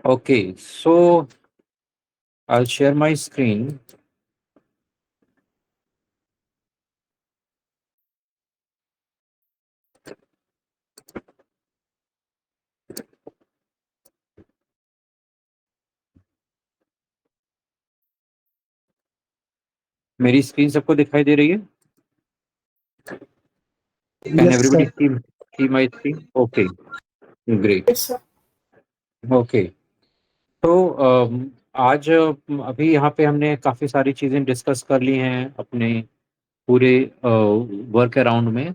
Okay, so I'll share my screen. मेरी screen सबको दिखाई दे रही है? Can Yes, everybody sir. see my screen? Okay, great. Yes, sir. Okay, तो आज अभी यहाँ पे हमने काफ़ी सारी चीज़ें डिस्कस कर ली हैं अपने पूरे वर्क अराउंड में।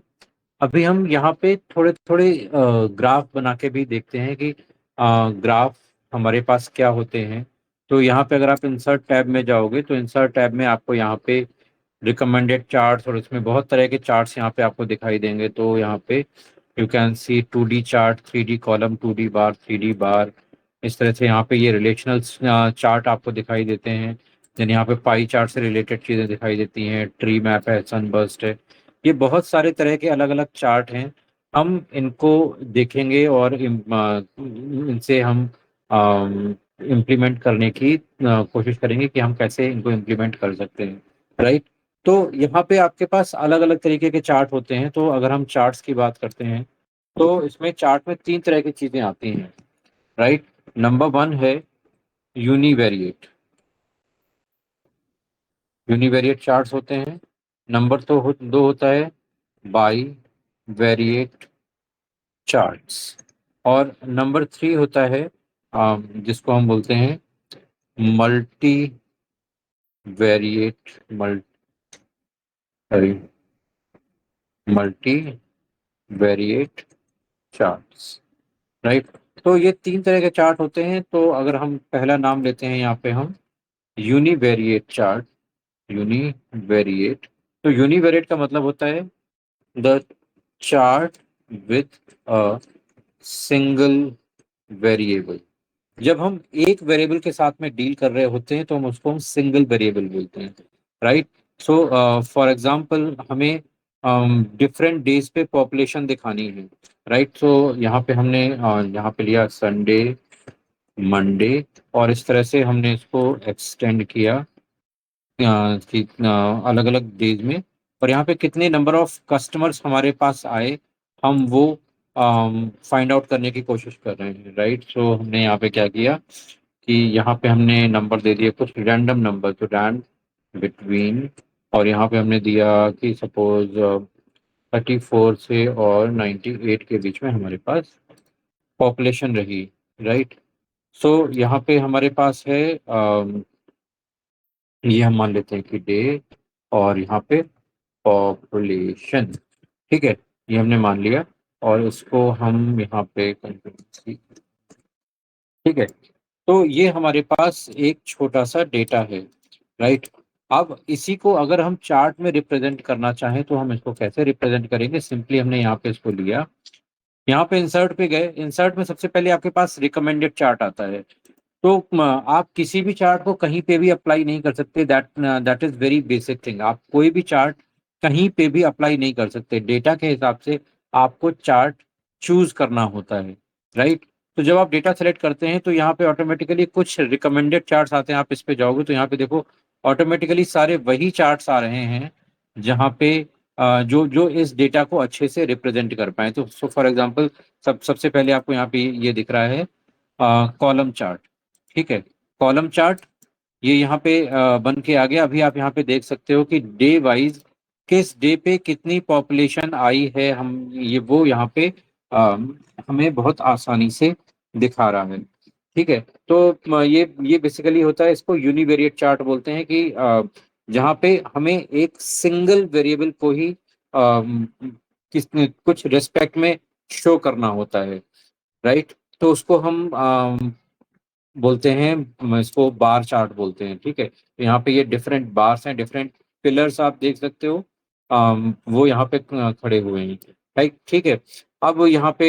अभी हम यहाँ पे थोड़े थोड़े ग्राफ बना के भी देखते हैं कि ग्राफ हमारे पास क्या होते हैं। तो यहाँ पे अगर आप इंसर्ट टैब में जाओगे तो इंसर्ट टैब में आपको यहाँ पे रिकमेंडेड चार्ट्स और इसमें बहुत तरह के चार्ट्स यहाँ पे आपको दिखाई देंगे। तो यहाँ पे you can see 2D chart, 3D column, 2D bar, 3D बार। इस तरह से यहाँ पे ये रिलेशनल चार्ट आपको दिखाई देते हैं। देन यहाँ पे पाई चार्ट से रिलेटेड चीज़ें दिखाई देती हैं, ट्री मैप है, सनबर्स्ट है। ये बहुत सारे तरह के अलग अलग चार्ट हैं। हम इनको देखेंगे और इनसे हम इम्प्लीमेंट करने की कोशिश करेंगे कि हम कैसे इनको इम्प्लीमेंट कर सकते हैं, राइट। तो यहाँ पे आपके पास अलग अलग तरीके के चार्ट होते हैं। तो अगर हम चार्ट्स की बात करते हैं तो इसमें चार्ट में तीन तरह की चीजें आती हैं, राइट। नंबर वन है यूनिवेरिएट। यूनिवेरिएट चार्ट्स होते हैं। नंबर दो होता है बाई वेरिएट चार्ट्स। और नंबर थ्री होता है जिसको हम बोलते हैं multi variate multi variate charts, right. तो ये तीन तरह के चार्ट होते हैं। तो अगर हम पहला नाम लेते हैं यहाँ पे हम यूनिवेरिएट चार्ट। यूनिवेरिएट, तो यूनिवेरिएट का मतलब होता है the chart with a single variable. जब हम एक वेरिएबल के साथ में डील कर रहे होते हैं तो हम सिंगल वेरिएबल बोलते हैं, राइट। सो फॉर एग्जांपल हमें डिफरेंट डेज पे पॉपुलेशन दिखानी है, राइट। सो यहाँ पे हमने यहाँ पे लिया संडे, मंडे, और इस तरह से हमने इसको एक्सटेंड किया कि अलग अलग डेज में। और यहाँ पे कितने नंबर ऑफ कस्टमर्स हमारे पास आए, हम वो फाइंड आउट करने की कोशिश कर रहे हैं, राइट। सो हमने यहाँ पे क्या किया कि यहाँ पे हमने नंबर दे दिया कुछ रैंडम नंबर, तो रैंड बिटवीन। और यहाँ पे हमने दिया कि सपोज 34 से और 98 के बीच में हमारे पास पॉपुलेशन रही, राइट। सो यहाँ पे हमारे पास है ये हम मान लेते हैं कि डे, और यहाँ पे पॉपुलेशन, ठीक है। ये हमने मान लिया और इसको हम यहाँ पे ठीक है। तो ये हमारे पास एक छोटा सा डेटा है, राइट। अब इसी को अगर हम चार्ट में रिप्रेजेंट करना चाहें तो हम इसको कैसे रिप्रेजेंट करेंगे? सिंपली हमने यहाँ पे इसको लिया, यहाँ पे इंसर्ट पे गए। इंसर्ट में सबसे पहले आपके पास रिकमेंडेड चार्ट आता है। तो आप किसी भी चार्ट को कहीं पे भी अप्लाई नहीं कर सकते। That is very basic thing. आप कोई भी चार्ट कहीं पे भी अप्लाई नहीं कर सकते। डेटा के हिसाब से आपको चार्ट चूज करना होता है, राइट। तो जब आप डेटा सेलेक्ट करते हैं तो यहाँ पे ऑटोमेटिकली कुछ रिकमेंडेड चार्ट्स आते हैं। आप इस पे जाओगे तो यहाँ पे देखो ऑटोमेटिकली सारे वही चार्ट्स आ रहे हैं जहाँ पे जो जो इस डेटा को अच्छे से रिप्रेजेंट कर पाए। तो सो फॉर एग्जांपल सबसे पहले आपको यहाँ पे ये दिख रहा है कॉलम चार्ट, ठीक है। कॉलम चार्ट ये यहाँ पे बन के आ गया। अभी आप यहाँ पे देख सकते हो कि डे वाइज किस डे पे कितनी पॉपुलेशन आई है, हम ये वो यहाँ पे हमें बहुत आसानी से दिखा रहा है, ठीक है। तो ये बेसिकली होता है, इसको यूनिवेरिएट चार्ट बोलते हैं कि जहाँ पे हमें एक सिंगल वेरिएबल को ही किस कुछ रिस्पेक्ट में शो करना होता है, राइट। तो उसको हम बोलते हैं, इसको बार चार्ट बोलते हैं, ठीक है। तो यहाँ पे ये डिफरेंट बार्स हैं, डिफरेंट पिलर्स आप देख सकते हो। वो यहाँ पे खड़े हुए हैं, राइट, ठीक है। अब यहाँ पे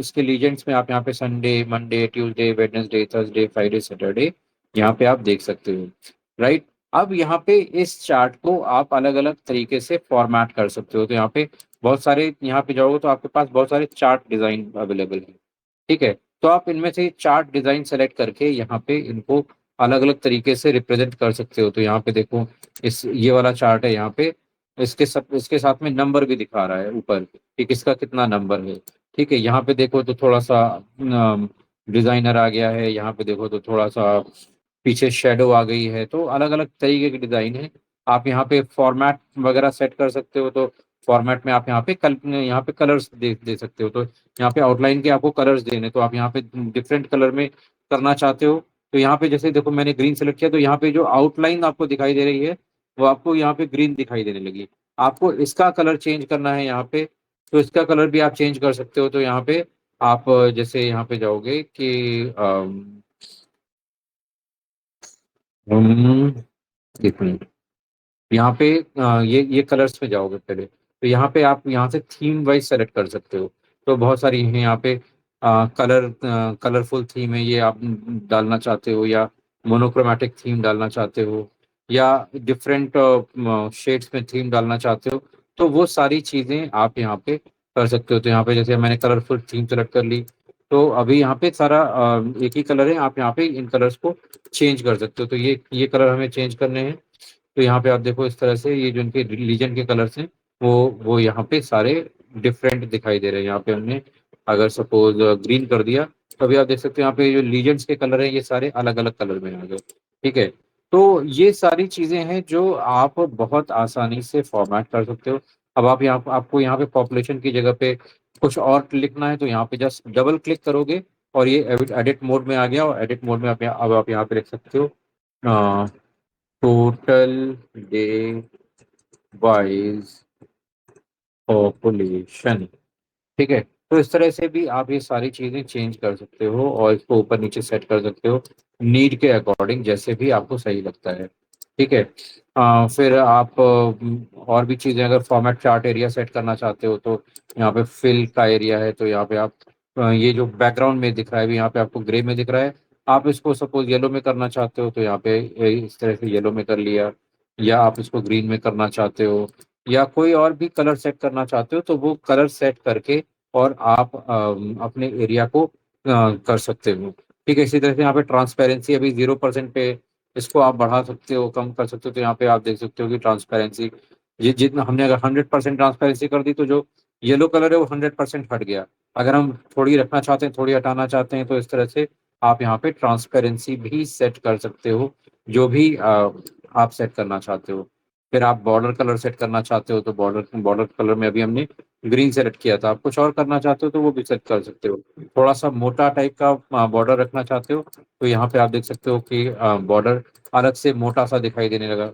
इसके लीजेंड्स में आप यहाँ पे Sunday, Monday, Tuesday, Wednesday, Thursday, Friday, Saturday यहाँ पे आप देख सकते हो, राइट। अब यहाँ पे इस चार्ट को आप अलग अलग तरीके से फॉर्मेट कर सकते हो। तो यहाँ पे बहुत सारे, यहाँ पे जाओगे तो आपके पास बहुत सारे चार्ट डिजाइन अवेलेबल है, ठीक है। तो आप इनमें से चार्ट डिजाइन सेलेक्ट करके यहाँ पे इनको अलग अलग तरीके से रिप्रेजेंट कर सकते हो। तो यहाँ पे देखो, इस ये वाला चार्ट है यहाँ पे, इसके साथ में नंबर भी दिखा रहा है ऊपर कि किसका कितना नंबर है। ठीक है, यहाँ पे देखो तो थोड़ा सा डिजाइनर आ गया है, यहाँ पे देखो तो थोड़ा सा पीछे शेडो आ गई है। तो अलग अलग तरीके की डिजाइन है। आप यहाँ पे फॉर्मेट वगैरह सेट कर सकते हो। तो फॉर्मेट में आप यहाँ पे कलर्स दे सकते हो। तो यहाँ पे आउटलाइन के आपको कलर्स देने, तो आप यहाँ पे डिफरेंट कलर में करना चाहते हो। तो यहाँ पे जैसे देखो मैंने ग्रीन सेलेक्ट किया, तो यहाँ पे जो आउटलाइन आपको दिखाई दे रही है वो आपको यहाँ पे ग्रीन दिखाई देने लगी। आपको इसका कलर चेंज करना है यहाँ पे, तो इसका कलर भी आप चेंज कर सकते हो। तो यहाँ पे आप जैसे यहाँ पे जाओगे कि एक मिनट, यहाँ पे ये कलर्स में जाओगे पहले, तो यहाँ पे आप यहाँ से थीम वाइज सेलेक्ट कर सकते हो। तो बहुत सारी हैं यहाँ पे, कलरफुल थीम है, ये आप डालना चाहते हो, या मोनोक्रोमैटिक थीम डालना चाहते हो, या डिफरेंट शेड्स में थीम डालना चाहते हो। तो वो सारी चीजें आप यहाँ पे कर सकते हो। तो यहाँ पे जैसे मैंने कलरफुल थीम सेलेक्ट कर ली, तो अभी यहाँ पे सारा एक ही कलर है, आप यहाँ पे इन कलर्स को चेंज कर सकते हो। तो ये कलर हमें चेंज करने हैं। तो यहाँ पे आप देखो इस तरह से ये जो इनके रिलीजन के कलर्स हैं वो यहाँ पे सारे डिफरेंट दिखाई दे रहे हैं। यहाँ पे हमने अगर सपोज ग्रीन कर दिया, तो अभी आप देख सकते हो यहाँ पे जो लीजेंड्स के कलर हैं ये सारे अलग अलग कलर में आ गए। ठीक है, तो ये सारी चीजें हैं जो आप बहुत आसानी से फॉर्मेट कर सकते हो। अब आप आपको यहाँ पे पॉपुलेशन की जगह पे कुछ और लिखना है, तो यहाँ पे जस्ट डबल क्लिक करोगे और ये एडिट मोड में आ गया। और एडिट मोड में अब आप यहाँ पे लिख सकते हो टोटल डे वाइज पॉपुलेशन। ठीक है, तो इस तरह से भी आप ये सारी चीजें चेंज कर सकते हो और इसको ऊपर नीचे सेट कर सकते हो नीड के अकॉर्डिंग, जैसे भी आपको सही लगता है। ठीक है, फिर आप और भी चीजें, अगर फॉर्मेट चार्ट एरिया सेट करना चाहते हो, तो यहाँ पे फिल का एरिया है। तो यहाँ पे आप ये जो बैकग्राउंड में दिख रहा है, भी यहाँ पे आपको ग्रे में दिख रहा है, आप इसको सपोज येलो में करना चाहते हो, तो यहाँ पे इस तरह से येलो में कर लिया। या आप इसको ग्रीन में करना चाहते हो, या कोई और भी कलर सेट करना चाहते हो, तो वो कलर सेट करके और आप अपने एरिया को कर सकते हो। ठीक है, इसी तरह से यहाँ पे ट्रांसपेरेंसी अभी 0% पे, इसको आप बढ़ा सकते हो, कम कर सकते हो। तो यहाँ पे आप देख सकते हो कि ट्रांसपेरेंसी, ये जितना हमने अगर 100% ट्रांसपेरेंसी कर दी, तो जो येलो कलर है वो 100% हट गया। अगर हम थोड़ी रखना चाहते हैं, थोड़ी हटाना चाहते हैं, तो इस तरह से आप यहाँ पे ट्रांसपेरेंसी भी सेट कर सकते हो, जो भी आप सेट करना चाहते हो। फिर आप बॉर्डर कलर सेट करना चाहते हो, तो बॉर्डर बॉर्डर कलर में अभी हमने ग्रीन सेलेक्ट किया था। आप कुछ और करना चाहते हो तो वो भी सेट कर सकते हो। थोड़ा सा मोटा टाइप का बॉर्डर रखना चाहते हो, तो यहाँ पे आप देख सकते हो कि बॉर्डर अलग से मोटा सा दिखाई देने लगा।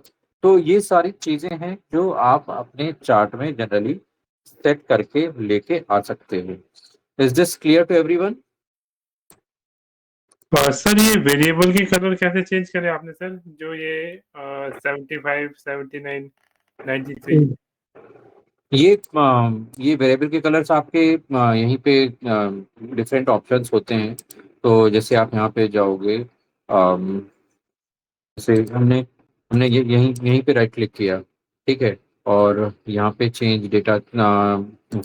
तो ये सारी चीजें हैं जो आप अपने चार्ट में जनरली सेट करके लेके आ सकते हो। Is this clear to everyone? Sir ये वेरिएबल की कलर कैसे चेंज करे आपने सर, जो ये 75, 79, 93? ये वेरिएबल के कलर्स आपके यहीं पे डिफरेंट ऑप्शंस होते हैं। तो जैसे आप यहाँ पे जाओगे, जैसे हमने हमने ये यहीं यहीं पे राइट क्लिक किया। ठीक है, और यहाँ पे change data,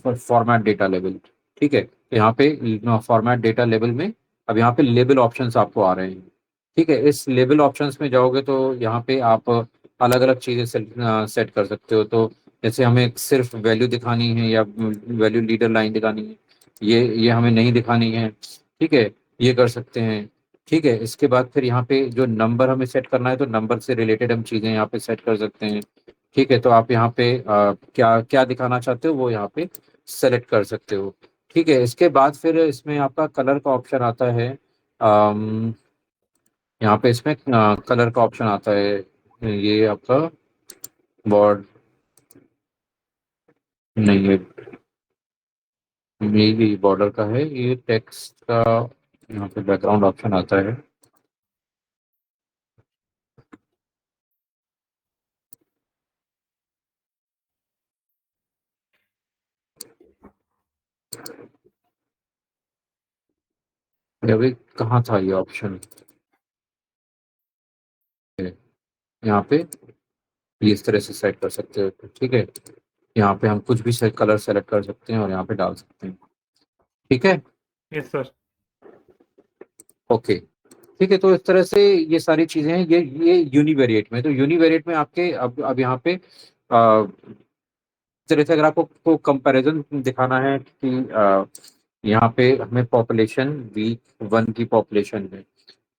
format data level. ठीक है, तो यहाँ पे फॉर्मेट डेटा लेवल में अब यहाँ पे लेबल ऑप्शंस आपको आ रहे हैं। ठीक है, इस लेबल ऑप्शंस में जाओगे तो यहाँ पे आप अलग अलग चीजें सेट कर सकते हो। तो जैसे हमें सिर्फ वैल्यू दिखानी है या वैल्यू लीडर लाइन दिखानी है, ये हमें नहीं दिखानी है। ठीक है, ये कर सकते हैं। ठीक है, इसके बाद फिर यहाँ पे जो नंबर हमें सेट करना है, तो नंबर से रिलेटेड हम चीजें यहाँ पे सेट कर सकते हैं। ठीक है, तो आप यहाँ पे क्या क्या दिखाना चाहते हो वो यहाँ पे सेलेक्ट कर सकते हो। ठीक है, इसके बाद फिर इसमें आपका कलर का ऑप्शन आता है। अम, यहाँ पे इसमें कलर का ऑप्शन आता है, ये आपका बॉर्ड नहीं है, ये बॉर्डर का है, ये टेक्स्ट का यहाँ पे बैकग्राउंड ऑप्शन आता है। ये अभी कहाँ था ये ऑप्शन? यहाँ पे ये इस तरह से सेट कर सकते हो। ठीक है, यहाँ पे हम कुछ भी कलर सेलेक्ट कर सकते हैं और यहाँ पे डाल सकते हैं। ठीक है, यस सर। ओके, ठीक है। तो इस तरह से ये सारी चीजें हैं, ये यूनिवेरिएट में। तो यूनिवेरिएट में आपके अब यहाँ पे इस तरह से अगर आपको कंपैरिजन दिखाना है कि यहाँ पे हमें पॉपुलेशन वीक 1 की पॉपुलेशन है,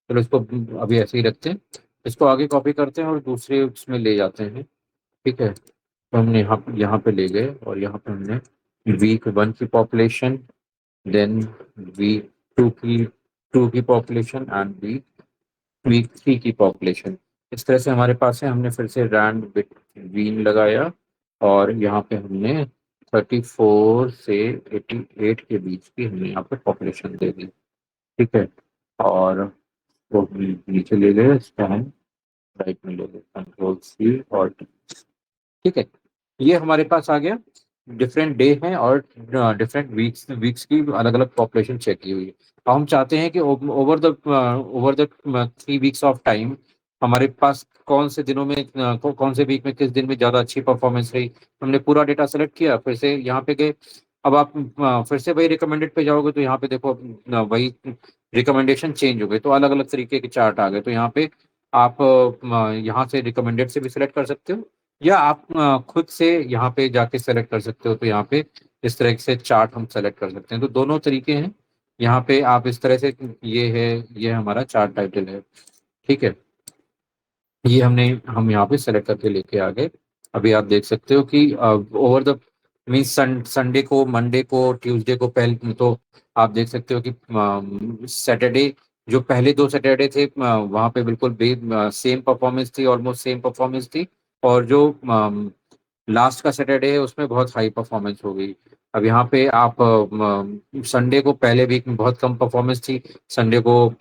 चलो इसको अभी ऐसे ही रखते हैं, इसको आगे कॉपी करते हैं और दूसरे उसमें ले जाते हैं। ठीक है, तो हमने यहाँ पे ले गए और यहाँ पे हमने वीक 1 की पॉपुलेशन, देन वीक 2 की 2 की पॉपुलेशन एंड वीक 3 की पॉपुलेशन। इस तरह से हमारे पास है। हमने फिर से रैंड बिटवीन लगाया और यहाँ पे हमने 34 से 88 के बीच की हमने यहाँ पे पॉपुलेशन दे दी। ठीक है, और वो नीचे ले गए, इसका हम राइट में ले गए, कंट्रोल C और ठीक है। ये हमारे पास आ गया। डिफरेंट डे हैं और डिफरेंट वीक्स वीक्स की अलग अलग पॉपुलेशन चेक की हुई है। अब हम चाहते हैं कि over the 3 weeks of time हमारे पास कौन से दिनों में कौन से वीक में किस दिन में ज़्यादा अच्छी परफॉर्मेंस रही। हमने पूरा डेटा सेलेक्ट किया, फिर से यहाँ पे गए। अब आप फिर से वही रिकमेंडेड पे जाओगे तो यहाँ पे देखो वही रिकमेंडेशन चेंज हो गए, तो अलग अलग तरीके के चार्ट आ गए। तो यहाँ पे आप यहाँ से रिकमेंडेड से भी सिलेक्ट कर सकते हो, या आप खुद से यहाँ पे जाके सेलेक्ट कर सकते हो। तो यहाँ पे इस तरह से चार्ट हम सेलेक्ट कर सकते हैं। तो दोनों तरीके हैं यहाँ पे। आप इस तरह से, ये है, ये हमारा चार्ट टाइटल है। ठीक है, ये हम यहाँ पे सेलेक्ट करके लेके आ गए। अभी आप देख सकते हो कि ओवर द मीन्स संडे को, मंडे को, ट्यूसडे को, पहले तो आप देख सकते हो कि सैटरडे, जो पहले 2 सैटरडे थे वहाँ पे बिल्कुल सेम परफॉर्मेंस थी, ऑलमोस्ट सेम परफॉर्मेंस थी। और जो लास्ट का सैटरडे है उसमें बहुत हाई परफॉर्मेंस हो गई। अब यहाँ पे आप संडे को पहले वीक में बहुत कम परफॉर्मेंस थी, संडे को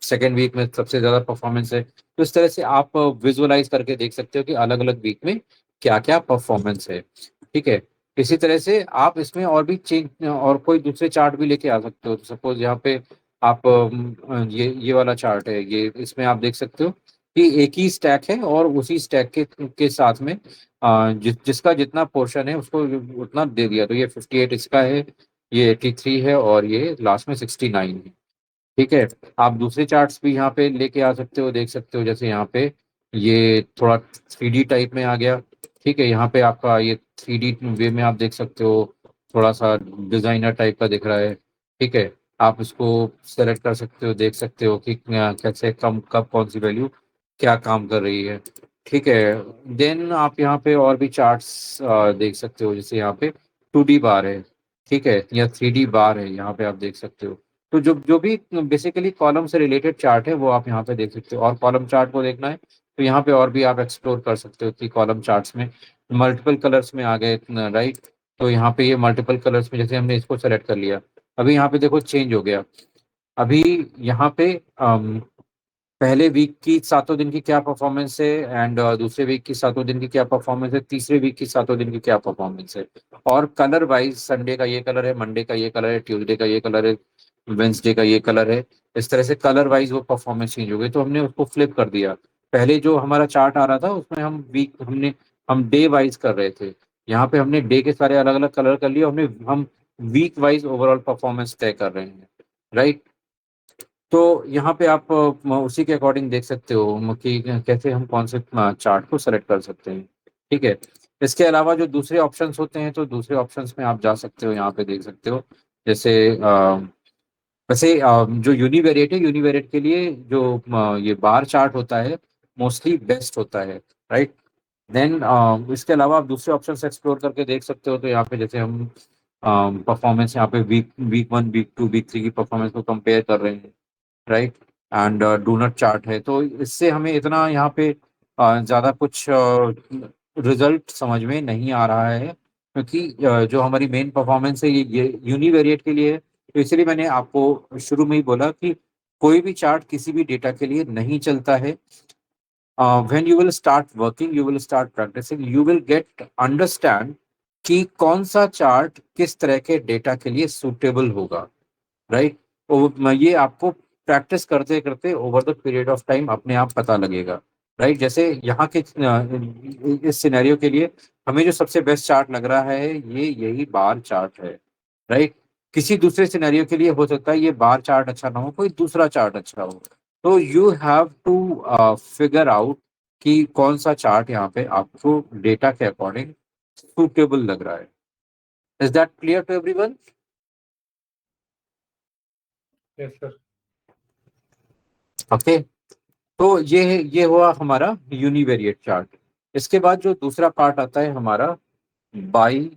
सेकेंड वीक में सबसे ज्यादा परफॉर्मेंस है। तो इस तरह से आप विजुअलाइज करके देख सकते हो कि अलग अलग वीक में क्या क्या परफॉर्मेंस है। ठीक है, इसी तरह से आप इसमें और भी चेंज और कोई दूसरे चार्ट भी लेके आ सकते हो। तो सपोज यहाँ पे आप ये वाला चार्ट है, ये इसमें आप देख सकते हो कि एक ही स्टैक है और उसी स्टैक के साथ में जिसका जितना पोर्शन है उसको उतना दे दिया। तो ये 58 इसका है, ये 83 है और ये लास्ट में 69 है। ठीक है, आप दूसरे चार्ट्स भी यहाँ पे लेके आ सकते हो, देख सकते हो। जैसे यहाँ पे ये थोड़ा 3D टाइप में आ गया। ठीक है, यहाँ पे आपका ये 3D वे में आप देख सकते हो, थोड़ा सा डिजाइनर टाइप का दिख रहा है। ठीक है, आप इसको सेलेक्ट कर सकते हो, देख सकते हो कि कैसे कम कब कौन सी वैल्यू क्या काम कर रही है। ठीक है, देन आप यहाँ पे और भी चार्ट्स देख सकते हो। जैसे यहाँ पे 2D बार है, ठीक है, या 3D बार है, यहाँ पे आप देख सकते हो। तो जो जो भी बेसिकली कॉलम से रिलेटेड चार्ट है वो आप यहाँ पे देख सकते हो। और कॉलम चार्ट को देखना है तो यहाँ पे और भी आप एक्सप्लोर कर सकते हो कि कॉलम चार्ट्स में मल्टीपल कलर्स में आ गए, राइट। तो यहाँ पे ये मल्टीपल कलर्स में, जैसे हमने इसको सेलेक्ट कर लिया, अभी यहाँ पे देखो चेंज हो गया। अभी यहाँ पे पहले वीक की 7 दिन की क्या परफॉर्मेंस है, एंड दूसरे वीक की 7 दिन की क्या परफॉर्मेंस है, तीसरे वीक की 7 दिन की क्या परफॉर्मेंस है। और कलर वाइज संडे का ये कलर है, मंडे का ये कलर है, ट्यूसडे का ये कलर है, वेंसडे का ये कलर है। इस तरह से कलर वाइज वो परफॉर्मेंस चेंज हो गई। तो हमने उसको फ्लिप कर दिया। पहले जो हमारा चार्ट आ रहा था उसमें हम डे वाइज कर रहे थे। यहाँ पे हमने डे के सारे अलग अलग कलर कर लिए, हम वीक वाइज ओवरऑल परफॉर्मेंस तय कर रहे हैं, राइट। तो यहाँ पे आप उसी के अकॉर्डिंग देख सकते हो कि कैसे हम कौन से चार्ट को सेलेक्ट कर सकते हैं। ठीक है, इसके अलावा जो दूसरे ऑप्शंस होते हैं तो दूसरे ऑप्शंस में आप जा सकते हो, यहाँ पे देख सकते हो। जैसे वैसे जो यूनिवेरिएट है, यूनिवेरिएट के लिए जो ये बार चार्ट होता है मोस्टली बेस्ट होता है, राइट। देन इसके अलावा आप दूसरे ऑप्शंस एक्सप्लोर करके देख सकते हो। तो यहाँ पे जैसे हम परफॉर्मेंस यहाँ पे वीक 1, वीक 2, वीक 3 की परफॉर्मेंस को कंपेयर कर रहे हैं, राइट। एंड डोनट चार्ट है। तो इससे हमें इतना यहाँ पे ज़्यादा कुछ रिजल्ट समझ में नहीं आ रहा है, क्योंकि जो हमारी मेन परफॉर्मेंस है ये यूनिवेरिएट के लिए है। तो इसलिए मैंने आपको शुरू में ही बोला कि कोई भी चार्ट किसी भी डेटा के लिए नहीं चलता है। when you will start working, you will start practicing, you will get understand कि कौन सा चार्ट किस तरह के डेटा के लिए सूटेबल होगा, राइट। ये आपको प्रैक्टिस करते करते over the period of time अपने आप पता लगेगा, राइट। जैसे यहाँ के इस सिनेरियो के लिए हमें जो सबसे बेस्ट चार्ट लग रहा है ये यही बार चार्ट है, राइट। किसी दूसरे सिनेरियो के लिए हो सकता है ये बार चार्ट अच्छा ना हो, कोई दूसरा चार्ट अच्छा हो। तो you have to figure out कि कौन सा चार्ट यहाँ पे आपको डेटा के अकॉर्डिंग सुटेबल लग रहा है। Is that clear to everyone? Yes sir. Okay. तो ये हुआ हमारा यूनिवेरिएट चार्ट। इसके बाद जो दूसरा पार्ट आता है हमारा बाई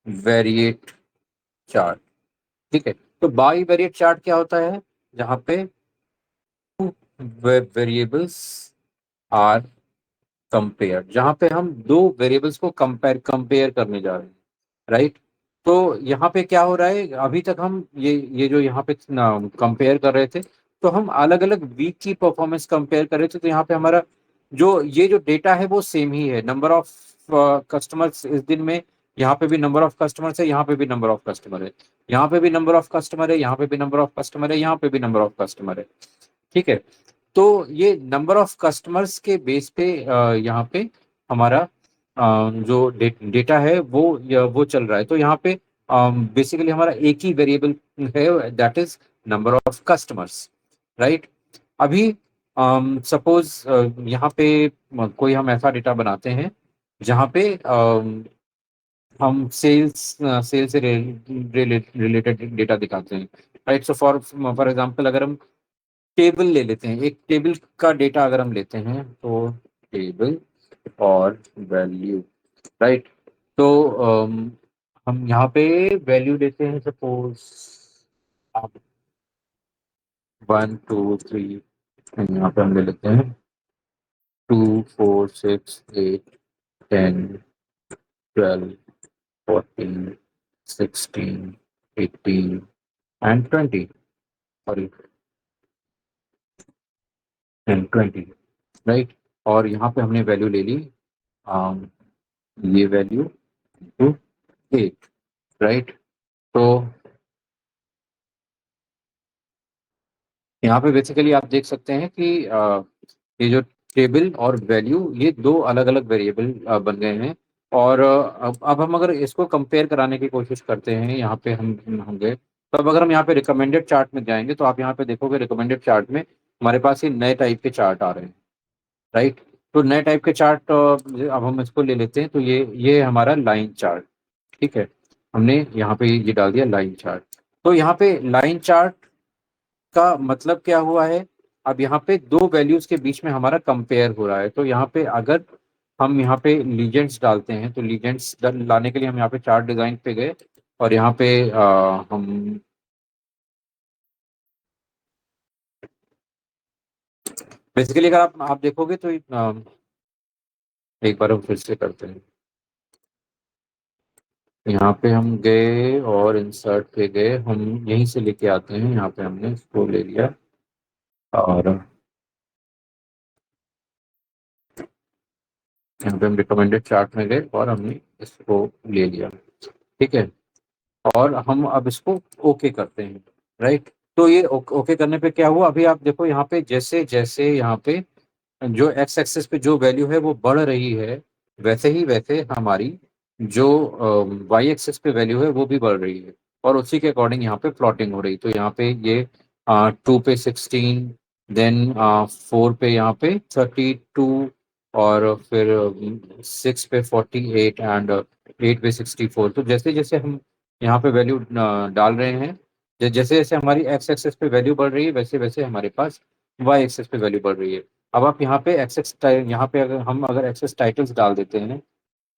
वेरिएट चार्ट। ठीक है, तो बाई वेरिएट चार्ट क्या होता है? जहां पे वेरिएबल्स आर कंपेयर, जहां पे हम दो वेरिएबल्स को कंपेयर करने जा रहे हैं, राइट। तो यहाँ पे क्या हो रहा है, अभी तक हम ये जो यहाँ पे कंपेयर कर रहे थे, तो हम अलग अलग वीक की परफॉर्मेंस कंपेयर कर रहे थे। तो यहाँ पे हमारा जो ये जो डेटा है वो सेम ही है, नंबर ऑफ कस्टमर्स इस दिन में, यहाँ पे भी नंबर ऑफ कस्टमर्स है, यहाँ पे भी नंबर ऑफ कस्टमर है, यहाँ पे भी नंबर ऑफ कस्टमर है, यहाँ पे भी नंबर ऑफ कस्टमर है, यहाँ पे भी नंबर ऑफ कस्टमर है। ठीक है, तो ये नंबर ऑफ कस्टमर्स के बेस पे यहाँ पे हमारा जो डेटा है वो चल रहा है। तो यहाँ पे बेसिकली हमारा एक ही वेरिएबल है, that is number of customers, right. अभी सपोज यहाँ पे कोई हम ऐसा डेटा बनाते हैं जहाँ पे हम सेल से रिलेटेड डेटा दिखाते हैं, right. So for for example अगर हम टेबल ले लेते हैं, एक टेबल का डेटा अगर हम लेते हैं, तो टेबल और वैल्यू, राइट। तो हम यहाँ पे वैल्यू लेते हैं, सपोज 1 2 3, यहाँ पे हम ले लेते हैं 2 4 6 8 10 12 14 16 18 एंड 20, सॉरी एंड 20, राइट। और यहाँ पे हमने वैल्यू ले ली, ये वैल्यू टू 8, राइट। तो यहाँ पे बेसिकली आप देख सकते हैं कि ये जो टेबल और वैल्यू, ये दो अलग अलग वेरिएबल बन गए हैं। और अब हम अगर इसको कंपेयर कराने की कोशिश करते हैं, यहाँ पे हम होंगे, तो अब अगर हम यहाँ पे रिकमेंडेड चार्ट में जाएंगे, तो आप यहाँ पे देखोगे रिकमेंडेड चार्ट में हमारे पास ये नए टाइप के चार्ट आ रहे हैं, राइट। तो नए टाइप के चार्ट, अब हम इसको ले लेते हैं, तो ये हमारा लाइन चार्ट। ठीक है, हमने यहाँ पे ये डाल दिया लाइन चार्ट। तो यहाँ पे लाइन चार्ट का मतलब क्या हुआ है, अब यहाँ पे दो वैल्यूज के बीच में हमारा कंपेयर हो रहा है। तो यहाँ पे अगर हम यहाँ पे लीजेंड्स डालते हैं, तो लीजेंड्स लाने के लिए हम यहाँ पे चार्ट डिजाइन पे गए, और यहाँ पे हम बेसिकली अगर आप देखोगे तो एक बार हम फिर से करते हैं। यहाँ पे हम गए और इंसर्ट पे गए, हम यहीं से लेके आते हैं, यहाँ पे हमने इसको ले लिया, और यहाँ पे हम रिकमेंडेड चार्ट में गए और हमने इसको ले लिया। ठीक है, और हम अब इसको ओके करते हैं, राइट। तो ये ओके करने पे क्या हुआ, अभी आप देखो यहाँ पे जैसे जैसे यहाँ पे जो एक्स एक्सिस पे जो वैल्यू है वो बढ़ रही है, वैसे ही वैसे हमारी जो वाई एक्सिस पे वैल्यू है वो भी बढ़ रही है, और उसी के अकॉर्डिंग यहाँ पे प्लॉटिंग हो रही। तो यहाँ पे ये 2 पे 16, देन 4 पे यहाँ पे 32, और फिर 6 पे 48 एंड 8 पे 64। तो जैसे जैसे हम यहाँ पे वैल्यू डाल रहे हैं, जैसे जैसे हमारी एक्स एक्सिस पे वैल्यू बढ़ रही है, वैसे वैसे हमारे पास वाई एक्सिस पे वैल्यू बढ़ रही है। अब आप यहाँ पे एक्सेस, यहाँ पे अगर एक्सेस टाइटल्स डाल देते हैं,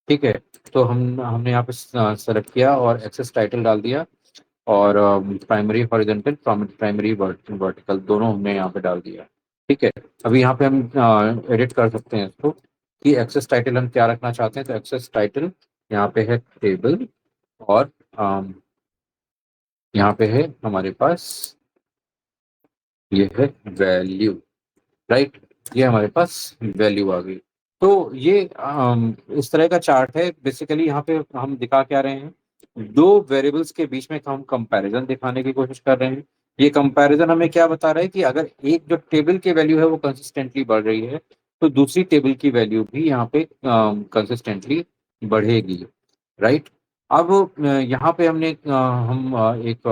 ठीक है, तो हमने यहाँ पे सेलेक्ट किया और एक्सेस टाइटल डाल दिया, और प्राइमरी हॉरिजॉन्टल, प्राइमरी वर्टिकल दोनों हमने यहाँ पे डाल दिया। ठीक है, अभी यहाँ पे हम एडिट कर सकते हैं इसको कि एक्सेस टाइटल हम क्या रखना चाहते हैं। तो एक्सेस टाइटल यहाँ पे है टेबल, और यहाँ पे है हमारे पास ये है वैल्यू, राइट। ये हमारे पास वैल्यू आ गई। तो ये इस तरह का चार्ट है। बेसिकली यहाँ पे हम दिखा क्या रहे हैं, दो वेरिएबल्स के बीच में हम कंपैरिजन दिखाने की कोशिश कर रहे हैं। ये कंपैरिजन हमें क्या बता रहा है कि अगर एक जो टेबल की वैल्यू है वो कंसिस्टेंटली बढ़ रही है, तो दूसरी टेबल की वैल्यू भी यहाँ पे कंसिस्टेंटली बढ़ेगी, राइट। अब यहाँ पे हमने हम एक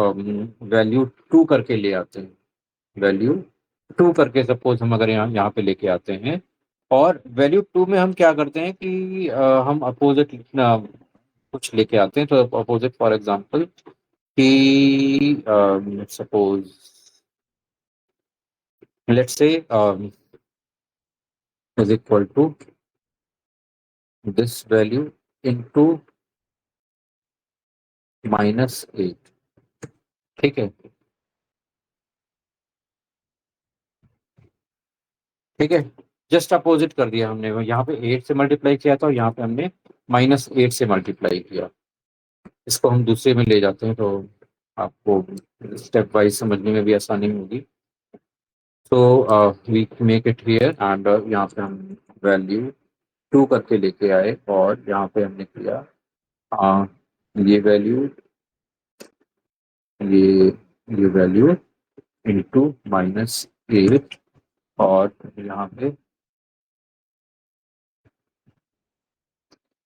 वैल्यू 2 करके ले आते हैं, वैल्यू 2 करके सपोज हम अगर यहाँ यहाँ पे लेके आते हैं, और वैल्यू 2 में हम क्या करते हैं कि हम अपोजिट कुछ लेके आते हैं। तो अपोजिट फॉर एग्जांपल कि suppose let's say is equal to this value into -8। ठीक है, ठीक है, जस्ट अपोजिट कर दिया हमने। यहाँ पे 8 से मल्टीप्लाई किया था और यहाँ पे हमने -8 से मल्टीप्लाई किया। इसको हम दूसरे में ले जाते हैं तो आपको स्टेप वाइज समझने में भी आसानी होगी। तो we make it here and यहाँ पे हम वैल्यू 2 करके लेके आए और यहाँ पे हमने किया uh, ये वैल्यू, ये ये वैल्यू इंटू -8 और यहाँ पे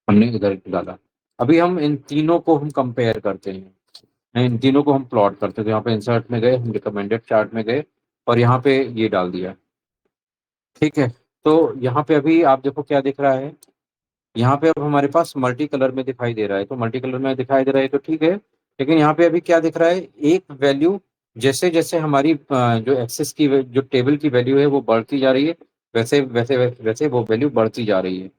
हमने इधर डाला। अभी हम इन तीनों को हम कंपेयर करते हैं, इन तीनों को हम प्लॉट करते हैं। तो यहाँ पे इंसर्ट में गए, हम रिकमेंडेड चार्ट में गए और यहाँ पे ये डाल दिया। ठीक है, तो यहाँ पे अभी आप देखो क्या दिख रहा है, यहाँ पे अब हमारे पास मल्टी कलर में दिखाई दे रहा है। तो मल्टी कलर में दिखाई दे रहा है तो ठीक है, लेकिन यहाँ पे अभी क्या दिख रहा है, एक वैल्यू जैसे जैसे हमारी जो एक्सेस की जो टेबल की वैल्यू है वो बढ़ती जा रही है, वैसे वैसे वैसे, वैसे वो वैल्यू बढ़ती जा रही है।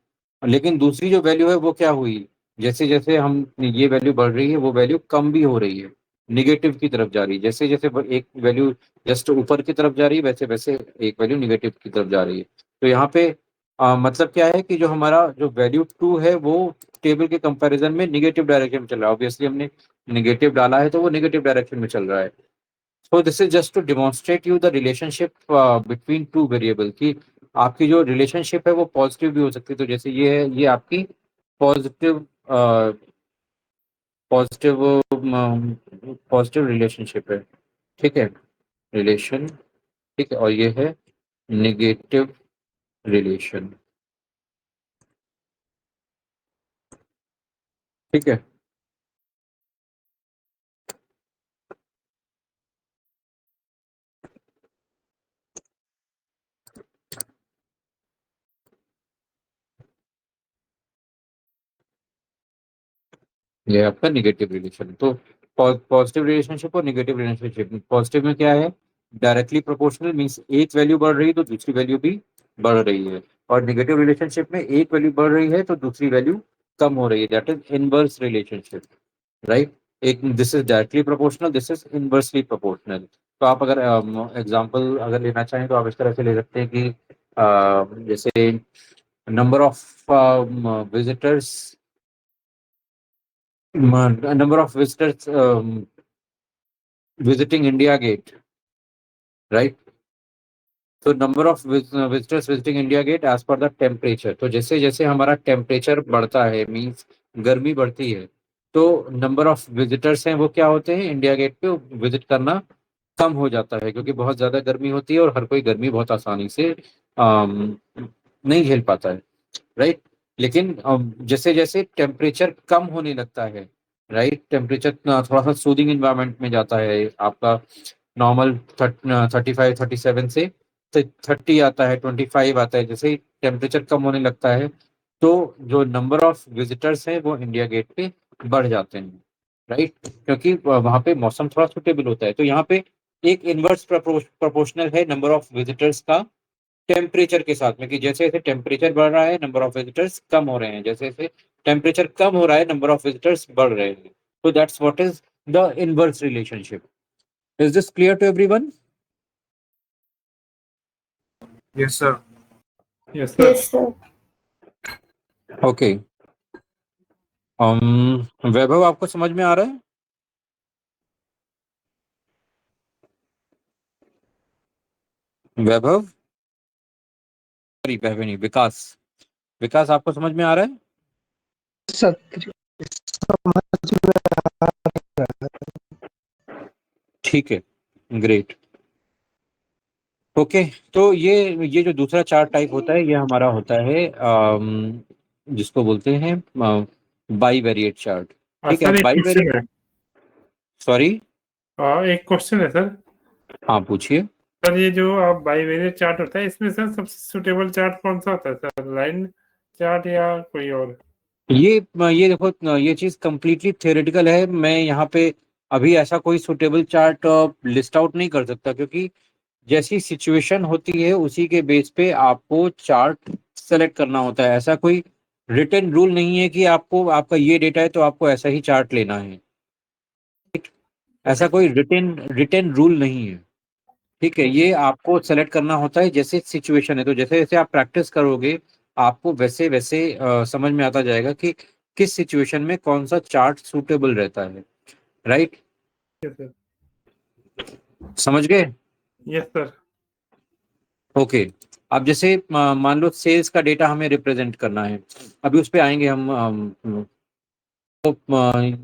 लेकिन दूसरी जो वैल्यू है वो क्या हुई, जैसे जैसे हम ये वैल्यू बढ़ रही है वो वैल्यू कम भी हो रही है, निगेटिव की तरफ जा रही है। जैसे जैसे एक वैल्यू जस्ट ऊपर की तरफ जा रही है वैसे वैसे एक वैल्यू निगेटिव की तरफ जा रही है। तो यहाँ पे मतलब क्या है कि जो हमारा जो वैल्यू 2 है वो टेबल के कंपैरिजन में निगेटिव डायरेक्शन में चल रहा है। ऑब्वियसली हमने निगेटिव डाला है तो वो निगेटिव डायरेक्शन में चल रहा है। So this is just to demonstrate you the relationship between two variable, की आपकी जो रिलेशनशिप है वो पॉजिटिव भी हो सकती है। तो जैसे ये है, ये आपकी पॉजिटिव पॉजिटिव पॉजिटिव रिलेशनशिप है। ठीक है, रिलेशन, ठीक है, और ये है निगेटिव रिलेशन। ठीक है, ये आपका निगेटिव रिलेशन। तो पॉजिटिव रिलेशनशिप और निगेटिव रिलेशनशिप, पॉजिटिव में क्या है, डायरेक्टली प्रोपोर्शनल, मींस एक वैल्यू बढ़ रही है तो दूसरी वैल्यू भी बढ़ रही है। और निगेटिव रिलेशनशिप में एक वैल्यू बढ़ रही है तो दूसरी वैल्यू कम हो रही है, that is inverse relationship, right. एक this is directly proportional, this is inversely proportional. तो आप अगर एग्जांपल अगर लेना चाहें तो आप इस तरह से ले सकते हैं कि जैसे number of visitors, number of visitors visiting India Gate, right? तो number of visitors visiting India Gate as per the temperature. तो जैसे जैसे हमारा टेम्परेचर बढ़ता है, मींस गर्मी बढ़ती है, तो नंबर ऑफ विजिटर्स हैं वो क्या होते हैं, इंडिया गेट पे विजिट करना कम हो जाता है, क्योंकि बहुत ज्यादा गर्मी होती है और हर कोई गर्मी बहुत आसानी से नहीं झेल पाता है, राइट। लेकिन जैसे जैसे टेम्परेचर कम होने लगता है, राइट, टेम्परेचर थोड़ा सा सूदिंग इन्वायरमेंट में जाता है, आपका नॉर्मल 35-37 से 30 आता है, 25 आता है, जैसे ही टेम्परेचर कम होने लगता है तो जो नंबर ऑफ विजिटर्स हैं वो इंडिया गेट पे बढ़ जाते हैं, राइट, क्योंकि वहाँ पे मौसम थोड़ा सुटेबल होता है। तो यहाँ पे एक इनवर्स प्रोपोर्शनल है नंबर ऑफ विजिटर्स का टेम्परेचर के साथ में, कि जैसे जैसे टेम्परेचर बढ़ रहा है नंबर ऑफ विजिटर्स कम हो रहे हैं, जैसे जैसे टेम्परेचर कम हो रहा है नंबर ऑफ विजिटर्स बढ़ रहे हैं। तो that's what is the inverse relationship. Is this clear to everyone? Yes, sir. Yes, sir. Yes, sir. Okay, Vaibhav आपको समझ में आ रहा है? वैभव, सॉरी वैभव नहीं, विकास, विकास आपको समझ में आ रहा है? सत्र समझ में आ रहा है। ठीक है, ग्रेट। ओके, तो ये जो दूसरा चार्ट टाइप होता है ये हमारा होता है जिसको बोलते हैं बाई वेरिएट चार्ट। ठीक है, सर एक क्वेश्चन बाईवेरिएट, है। सॉरी, एक क्वेश्चन है सर। हाँ पूछिए। सर ये जो आप बाईवेरिएट चार्ट होता है, इसमें सर सबसे सुटेबल चार्ट कौन सा होता है सर, लाइन चार्ट या कोई और? ये देखो, ये चीज कंप्लीटली थियोरेटिकल है। मैं यहाँ पे अभी ऐसा कोई सुटेबल चार्ट लिस्ट आउट नहीं कर सकता, क्योंकि जैसी सिचुएशन होती है उसी के बेस पे आपको चार्ट सेलेक्ट करना होता है। ऐसा कोई रिटन रूल नहीं है कि आपको, आपका ये डेटा है तो आपको ऐसा ही चार्ट लेना है। ओके ऐसा कोई रिटन रिटन रूल नहीं है। ठीक है, ओके ये आपको सेलेक्ट करना होता है जैसे सिचुएशन है। तो जैसे जैसे आप प्रैक्टिस करोगे आपको वैसे वैसे समझ में आता जाएगा कि किस सिचुएशन में कौन सा चार्ट सूटेबल रहता है। Right, sir. समझ गए? Yes sir. ओके। अब जैसे मान लो सेल्स का डेटा हमें रिप्रेजेंट करना है, अभी उस पे आएंगे हम।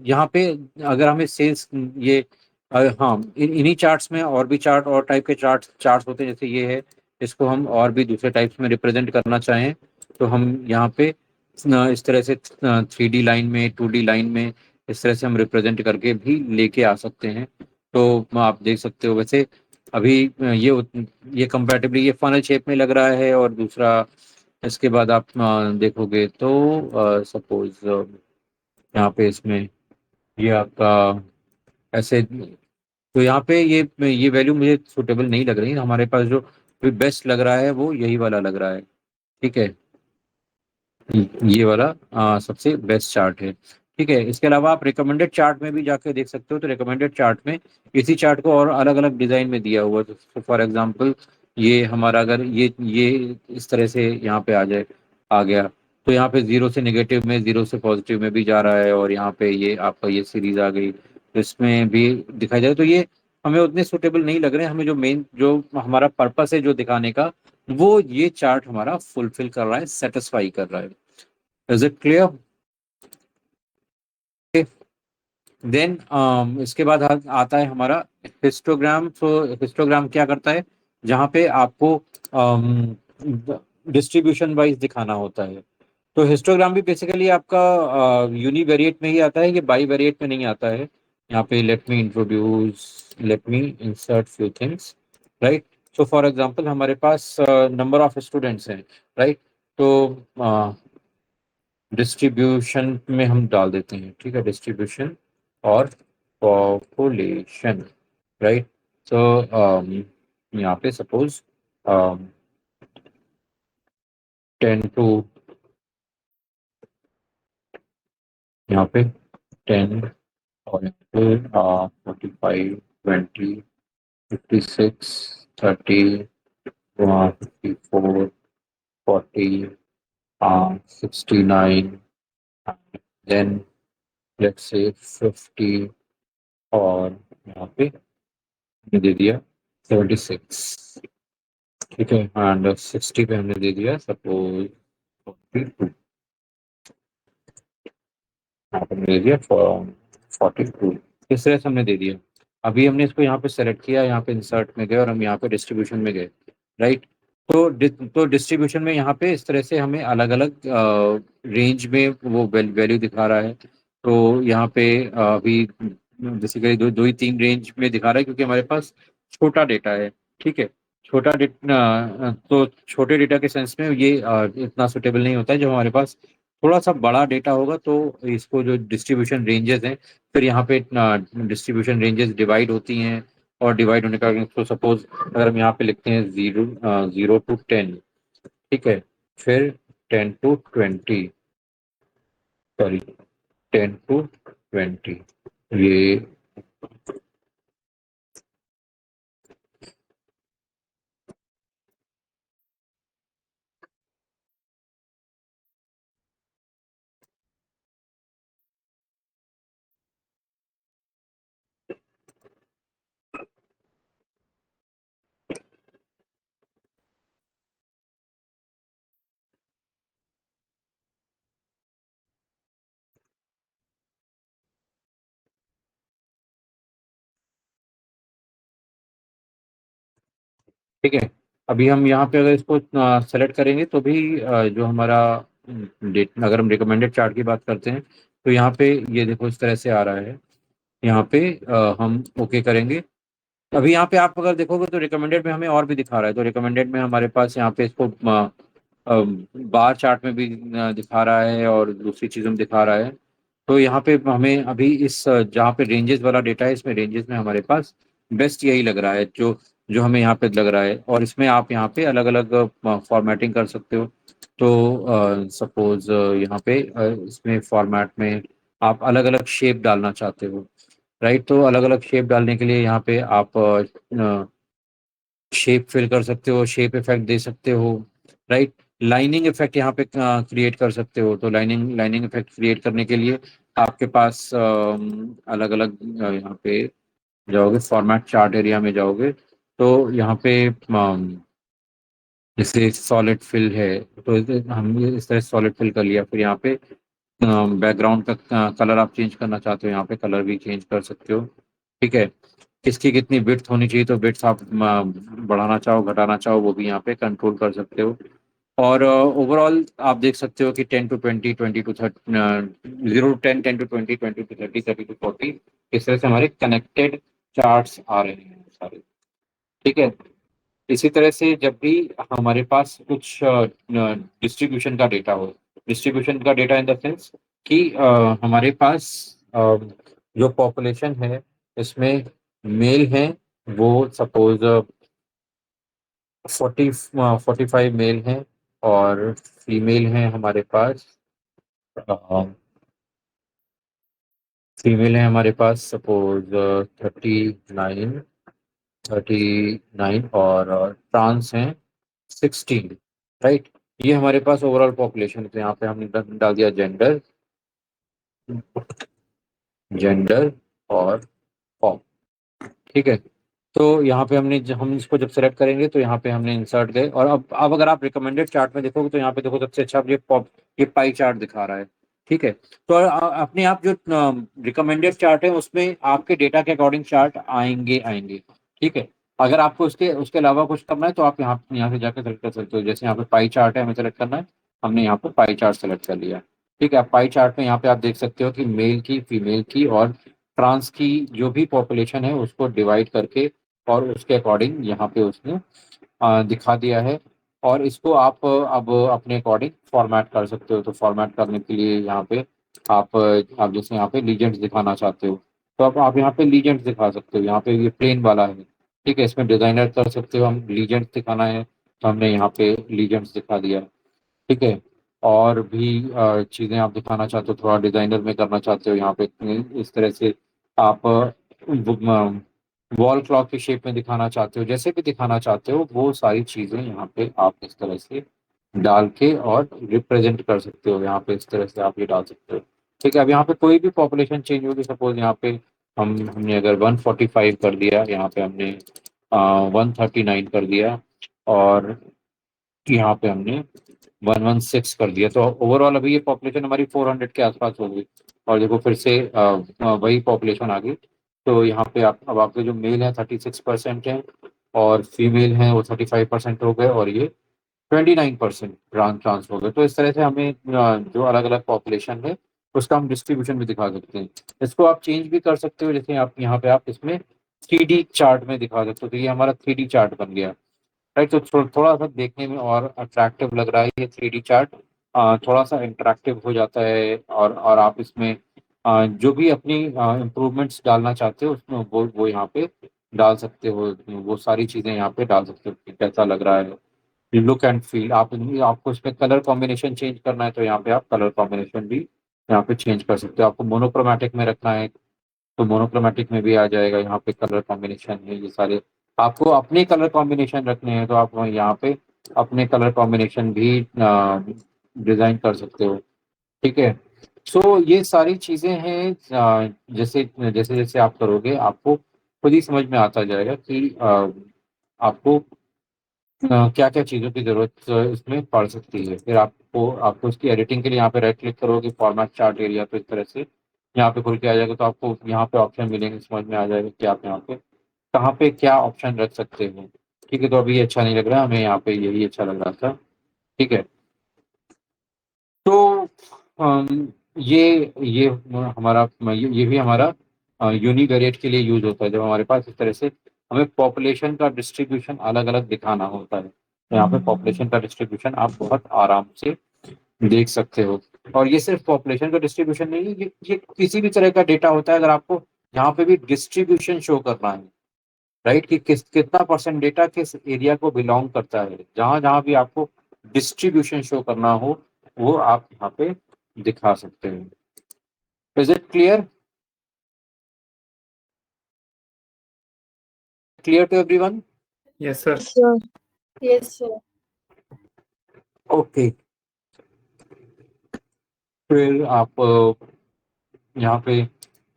यहाँ पे अगर हमें सेल्स, ये हाँ, इन्हीं चार्ट्स में और भी चार्ट और टाइप के चार्ट्स होते हैं। जैसे ये है, इसको हम और भी दूसरे टाइप्स में रिप्रेजेंट करना चाहें तो हम यहाँ पे इस तरह से 3D लाइन में, 2D लाइन में, इस तरह से हम रिप्रेजेंट करके भी लेके आ सकते हैं। तो आप देख सकते हो। वैसे अभी ये कंपैरेटिवली ये फनल शेप में लग रहा है, और दूसरा इसके बाद आप देखोगे तो सपोज यहाँ पे इसमें ये आपका ऐसे, तो यहाँ पे ये वैल्यू मुझे सुटेबल नहीं लग रही। हमारे पास जो बेस्ट लग रहा है वो यही वाला लग रहा है। ठीक है, ये वाला सबसे बेस्ट चार्ट है। ठीक है, इसके अलावा आप रिकमेंडेड चार्ट में भी जाके देख सकते हो। तो रिकमेंडेड चार्ट में इसी चार्ट को और अलग अलग डिजाइन में दिया हुआ है। तो फॉर एग्जांपल ये हमारा, अगर ये इस तरह से यहाँ पे आ गया, तो यहाँ पे जीरो से नेगेटिव में, जीरो से पॉजिटिव में भी जा रहा है, और यहाँ पे ये आपका ये सीरीज आ गई तो इसमें भी दिखाई जाए। तो ये हमें उतने सुटेबल नहीं लग रहे हैं। हमें जो मेन, जो हमारा पर्पस है जो दिखाने का, वो ये चार्ट हमारा फुलफिल कर रहा है, सेटिस्फाई कर रहा है। Is it clear? देन इसके बाद आता है हमारा हिस्टोग्राम। तो हिस्टोग्राम क्या करता है, जहाँ पे आपको डिस्ट्रीब्यूशन वाइज दिखाना होता है। तो हिस्टोग्राम भी बेसिकली आपका यूनिवेरिएट में ही आता है, ये बाई वेरिएट में नहीं आता है। यहाँ पे let me insert few things. Right, so for example हमारे पास नंबर ऑफ स्टूडेंट्स हैं। राइट, तो डिस्ट्रीब्यूशन में हम डाल देते हैं। ठीक है, डिस्ट्रीब्यूशन और पॉपुलेशन। राइट, तो यहाँ पे सपोज 10 टू, यहाँ पे 10, और यहाँ पे 45, 20, 56, 30, 54, 40, 69, देन लेट्स से 50, और यहाँ पे हमने दे दिया 76। ठीक है, एंड 60 पे हमने दे दिया सपोज 42, यहाँ पे हमने दे दिया 42। इस तरह से हमने दे दिया। अभी हमने इसको यहाँ पे सेलेक्ट किया, यहाँ पे इंसर्ट में गए, और हम यहाँ पे डिस्ट्रीब्यूशन में गए। राइट, तो डिस्ट्रीब्यूशन में यहाँ पे इस तरह से हमें अलग अलग रेंज में वो वैल्यू दिखा रहा है। तो यहाँ पे अभी बेसिकली दो ही तीन रेंज में दिखा रहा है, क्योंकि हमारे पास छोटा डेटा है। ठीक है, छोटा डेटा, तो छोटे डेटा के सेंस में ये इतना सुटेबल नहीं होता है। जब हमारे पास थोड़ा सा बड़ा डेटा होगा तो इसको जो डिस्ट्रीब्यूशन रेंजेस हैं, फिर यहाँ पे डिस्ट्रीब्यूशन रेंजेस डिवाइड होती हैं, और डिवाइड होने का, तो सपोज अगर हम यहाँ पे लिखते हैं 0 to 10। ठीक है, फिर 10 to 20, सॉरी 10 to 20, ये ठीक है। अभी हम यहाँ पे अगर इसको सेलेक्ट करेंगे तो भी जो हमारा अगर हम रिकमेंडेड चार्ट की बात करते हैं तो यहाँ पे ये देखो इस तरह से आ रहा है। यहाँ पे हम ओके करेंगे। अभी यहाँ पे आप अगर देखोगे तो रिकमेंडेड में हमें और भी दिखा रहा है। तो रिकमेंडेड में हमारे पास यहाँ पे इसको बार चार्ट में भी दिखा रहा है और दूसरी चीज़ों में दिखा रहा है। तो यहाँ पे हमें अभी इस जहाँ पे रेंजेस वाला डेटा है, इसमें रेंजेस में हमारे पास बेस्ट यही लग रहा है जो जो हमें यहाँ पे लग रहा है। और इसमें आप यहाँ पे अलग अलग फॉर्मेटिंग कर सकते हो। तो सपोज यहाँ पे इसमें फॉर्मेट में आप अलग अलग शेप डालना चाहते हो, राइट। तो अलग अलग शेप डालने के लिए यहाँ पे आप शेप फिल कर सकते हो, शेप इफेक्ट दे सकते हो, राइट। लाइनिंग इफेक्ट यहाँ पे क्रिएट कर सकते हो। तो लाइनिंग लाइनिंग इफेक्ट क्रिएट करने के लिए आपके पास अलग अलग यहाँ पे जाओगे, फॉर्मेट चार्ट एरिया में जाओगे तो यहाँ पे जैसे सॉलिड फिल है तो हमने इस तरह सॉलिड फिल कर लिया। फिर यहाँ पे बैकग्राउंड का कलर आप चेंज करना चाहते हो, यहाँ पे कलर भी चेंज कर सकते हो, ठीक है। इसकी कितनी विड्थ होनी चाहिए तो विड्थ आप बढ़ाना चाहो घटाना चाहो वो भी यहाँ पे कंट्रोल कर सकते हो। और ओवरऑल आप देख सकते हो कि 10 to 20, 20 to 30, 0 to 10, 10 to 20, 20 to 30, 30 to 40 इस तरह से हमारे कनेक्टेड चार्ट्स आ रहे हैं सारे, ठीक है। इसी तरह से जब भी हमारे पास कुछ डिस्ट्रीब्यूशन का डेटा हो, डिस्ट्रीब्यूशन का डेटा इन द सेंस कि हमारे पास जो पॉपुलेशन है इसमें मेल है वो सपोज 45 मेल हैं और फीमेल हैं हमारे पास, फीमेल है हमारे पास सपोज 39, 39 और ट्रांस हैं 16, राइट। ये हमारे पास ओवरऑल पॉपुलेशन है। तो यहाँ पे हमने डाल दिया जेंडर, जेंडर और फॉर्म, ठीक है। तो यहाँ पे हम इसको जब सेलेक्ट करेंगे तो यहाँ पे हमने इंसर्ट गए। और अब अगर आप रिकमेंडेड चार्ट में देखोगे तो यहाँ पे देखो सबसे अच्छा ये पॉप ये पाई चार्ट दिखा रहा है, ठीक है। तो अपने आप जो रिकमेंडेड चार्ट है उसमें आपके डेटा के अकॉर्डिंग चार्ट आएंगे आएंगे, ठीक है। अगर आपको उसके उसके अलावा कुछ करना है तो आप यहाँ से जाकर सेलेक्ट कर सकते हो। जैसे यहाँ पे पाई चार्ट है, हमें सेलेक्ट करना है, हमने यहाँ पे पाई चार्ट सेलेक्ट कर लिया, ठीक है। आप पाई चार्ट में यहाँ पे आप देख सकते हो कि मेल की, फीमेल की और ट्रांस की जो भी पॉपुलेशन है उसको डिवाइड करके और उसके अकॉर्डिंग यहाँ पे उसने दिखा दिया है। और इसको आप अब अपने अकॉर्डिंग फॉर्मेट कर सकते हो। तो फॉर्मेट करने के लिए यहाँ पे आप जैसे यहाँ पे लीजेंड्स दिखाना चाहते हो तो आप यहाँ पे लीजेंड्स दिखा सकते हो। यहाँ पे ये प्लेन वाला है, ठीक है। इसमें डिजाइनर कर सकते हो, हम लीजेंड्स दिखाना है तो हमने यहाँ पे लीजेंड्स दिखा दिया, ठीक है। और भी चीज़ें आप दिखाना चाहते हो, थोड़ा डिजाइनर में करना चाहते हो यहाँ पे इस तरह से आप वॉल क्लॉक की शेप में दिखाना चाहते हो, जैसे भी दिखाना चाहते हो वो सारी चीज़ें यहाँ पे आप इस तरह से डाल के और रिप्रेजेंट कर सकते हो। यहाँ पे इस तरह से आप ये डाल सकते हो, ठीक है। अब यहाँ पे कोई भी पॉपुलेशन चेंज होगी, सपोज यहाँ पे हमने अगर 145 कर दिया, यहाँ पे हमने 139 कर दिया और यहाँ पे हमने 116 कर दिया, तो ओवरऑल अभी ये पॉपुलेशन हमारी 400 के आसपास हो गई। और देखो फिर से वही पॉपुलेशन आ गई। तो यहाँ पे आप अब आपके जो मेल है 36% है और फीमेल हैं वो 35% हो गए और ये 29% ट्रांस हो गए। तो इस तरह से हमें जो अलग अलग पॉपुलेशन है उसका हम डिस्ट्रीब्यूशन भी दिखा सकते हैं। इसको आप चेंज भी कर सकते हो, जैसे आप यहाँ पे आप इसमें 3D चार्ट में दिखा सकते हो। तो ये हमारा 3D चार्ट बन गया, राइट। तो थोड़ा सा देखने में और अट्रैक्टिव लग रहा है ये 3D चार्ट, थोड़ा सा इंटरेक्टिव हो जाता है। और आप इसमें जो भी अपनी इम्प्रूवमेंट्स डालना चाहते हो उसमें वो यहाँ पे डाल सकते हो। वो सारी चीज़ें यहाँ पे डाल सकते हो कि कैसा लग रहा है, लुक एंड फील। आपको इसमें कलर कॉम्बिनेशन चेंज करना है तो यहाँ पे आप कलर कॉम्बिनेशन भी यहाँ पे चेंज कर सकते हो। आपको मोनोक्रोमैटिक में रखना है तो मोनोक्रोमैटिक में भी आ जाएगा। यहाँ पे कलर कॉम्बिनेशन है ये सारे, आपको अपने कलर कॉम्बिनेशन रखने हैं तो आप यहाँ पे अपने कलर कॉम्बिनेशन भी डिजाइन कर सकते हो, ठीक है। सो ये सारी चीजें हैं, जैसे जैसे जैसे आप करोगे आपको खुद ही समझ में आता जाएगा कि आपको क्या क्या चीज़ों की ज़रूरत इसमें पड़ सकती है। फिर आपको इसकी एडिटिंग के लिए यहाँ पे राइट क्लिक करोगे, फॉर्मेट चार्ट एरिया, तो इस तरह से यहाँ पे खुल के आ जाएगा। तो आपको यहाँ पे ऑप्शन मिलेंगे, समझ में आ जाएगा कि आप यहाँ पे कहाँ पे क्या ऑप्शन रख सकते हो, ठीक है। तो अभी ये अच्छा नहीं लग रहा है हमें, यहाँ पे यही अच्छा लग रहा था, ठीक है। तो ये हमारा ये भी हमारा यूनिवेरिएट के लिए यूज होता है, जब हमारे पास इस तरह से हमें पॉपुलेशन का डिस्ट्रीब्यूशन अलग अलग दिखाना होता है। तो यहाँ पे पॉपुलेशन का डिस्ट्रीब्यूशन आप बहुत आराम से देख सकते हो। और ये सिर्फ पॉपुलेशन का डिस्ट्रीब्यूशन नहीं है, ये किसी भी तरह का डेटा होता है। अगर आपको यहाँ पे भी डिस्ट्रीब्यूशन शो करना है, राइट, कि कितना परसेंट डेटा किस एरिया को बिलोंग करता है, जहां जहां भी आपको डिस्ट्रीब्यूशन शो करना हो वो आप यहाँ पे दिखा सकते हैं। Is it clear? Clear to everyone? Yes, sir. Sure. Yes, sir. Okay. फिर आप यहाँ पे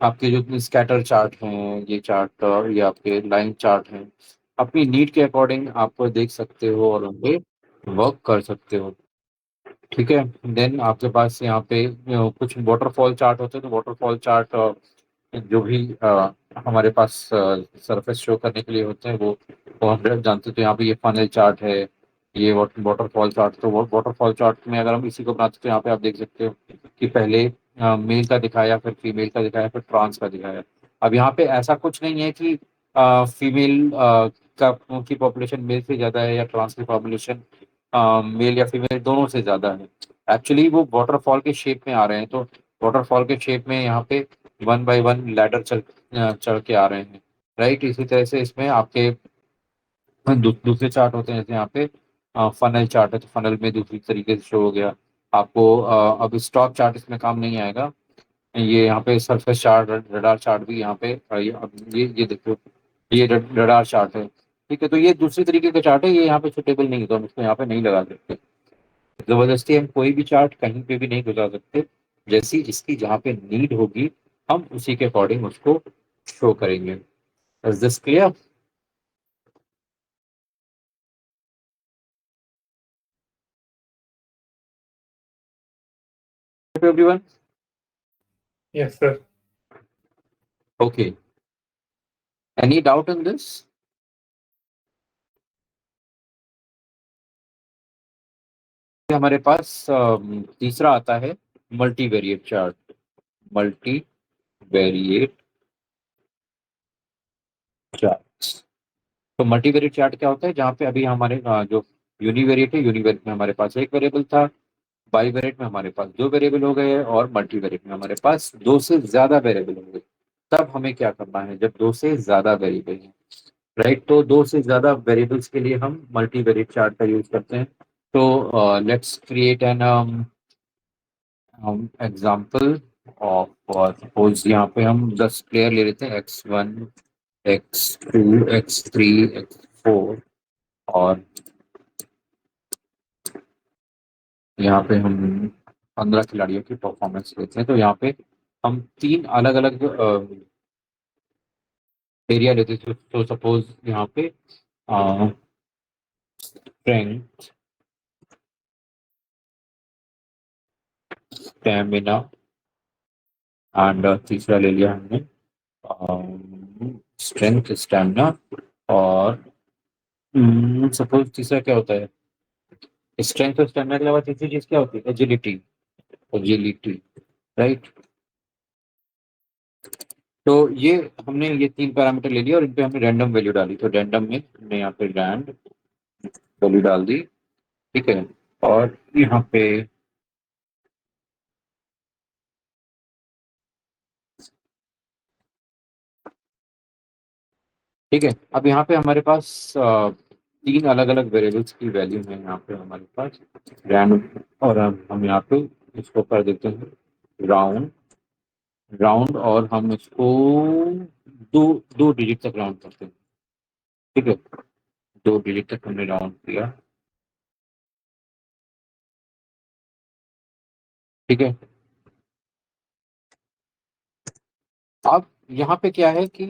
आपके जो स्कैटर चार्ट हैं, ये चार्ट और ये आपके लाइन चार्ट हैं, अपनी नीड के अकॉर्डिंग आप देख सकते हो और उन पे वर्क कर सकते हो। ठीक है। देन आपके पास यहाँ पे कुछ वाटरफॉल चार्ट होते हैं। तो वाटरफॉल चार्ट जो भी हमारे पास सरफेस शो करने के लिए होते हैं वो हम जानते हैं। तो यहाँ पे ये फनल चार्ट है, ये वाटरफॉल चार्ट। तो वाटरफॉल चार्ट में अगर हम इसी को बनाते हैं तो यहाँ पे आप देख सकते हो कि पहले मेल का दिखाया, फिर फीमेल का दिखाया, फिर ट्रांस का दिखाया। अब यहाँ पे ऐसा कुछ नहीं है कि फीमेल का की पॉपुलेशन मेल से ज़्यादा है या ट्रांस की पॉपुलेशन मेल या फीमेल दोनों से ज़्यादा है। एक्चुअली वो वाटरफॉल के शेप में आ रहे हैं। तो वाटरफॉल के शेप में यहाँ पे वन बाय वन लैडर चढ़ के आ रहे हैं, राइट। इसी तरह से इसमें आपके दूसरे चार्ट होते हैं, जैसे यहाँ पे फनल चार्ट है, तो फनल में दूसरी तरीके से शो हो गया आपको। अब स्टॉक चार्ट इसमें काम नहीं आएगा। ये यहाँ पे सरफेस चार्ट, रडार चार्ट भी यहाँ पे अब ये देखो, ये रडार चार्ट है। ठीक है, तो ये दूसरी तरीके का चार्ट है, ये यहाँ पे सुटेबल नहीं है, तो हम इसको यहाँ पे नहीं लगा सकते। जबरदस्ती हम कोई भी चार्ट कहीं पे भी नहीं गुजार सकते। जैसी जिसकी जहाँ पे नीड होगी हम उसी के अकॉर्डिंग उसको शो करेंगे। Is this clear to everyone? Yes, sir. Okay, any doubt in this? हमारे पास तीसरा आता है मल्टीवेरिएट चार्ट। Multivariate chart. तो मल्टीवेरिएट चार्ट क्या होता है? जहाँ पे अभी हमारे जो यूनिवेरिएट है, यूनिवेरिएट में हमारे पास एक वेरिएबल था, बाईवेरिएट में हमारे पास दो वेरिएबल हो गए, और मल्टीवेरिएट में हमारे पास दो से ज्यादा वेरिएबल हो गए। तब हमें क्या करना है जब दो से ज्यादा वेरिएबल है, राइट? तो दो से ज्यादा वेरिएबल्स के लिए हम मल्टीवेरिएट चार्ट का यूज करते हैं। तो let's create an example of, suppose यहाँ पे हम 10 प्लेयर ले लेते हैं, x1 x2 x3 x4, और यहाँ पे हम 15 खिलाड़ियों की परफॉर्मेंस लेते हैं। तो यहाँ पे हम तीन अलग अलग एरिया लेते हैं। तो सपोज यहाँ पे स्ट्रेंथ, स्टैमिना, एंड तीसरा ले लिया हमने स्ट्रेंथ, स्टैमिना, और सपोज तीसरा क्या होता है? स्ट्रेंथ और स्टैमिना के अलावा तीसरी चीज क्या होती है? एजिलिटी। Agility, right. तो ये हमने ये तीन पैरामीटर ले लिया और इन पे हमने रैंडम वैल्यू डाली। तो रैंडम में हमने यहाँ पे रैंड वैल्यू डाल दी, ठीक है। और यहाँ पे ठीक है, अब यहाँ पे हमारे पास तीन अलग अलग वेरिएबल्स की वैल्यू है यहाँ पे हमारे पास रैंड। और हम यहाँ पे इसको कर देते हैं राउंड, राउंड, और हम इसको दो दो डिजिट तक राउंड करते हैं, ठीक है। दो डिजिट तक हमने राउंड किया, ठीक है। अब यहाँ पे क्या है कि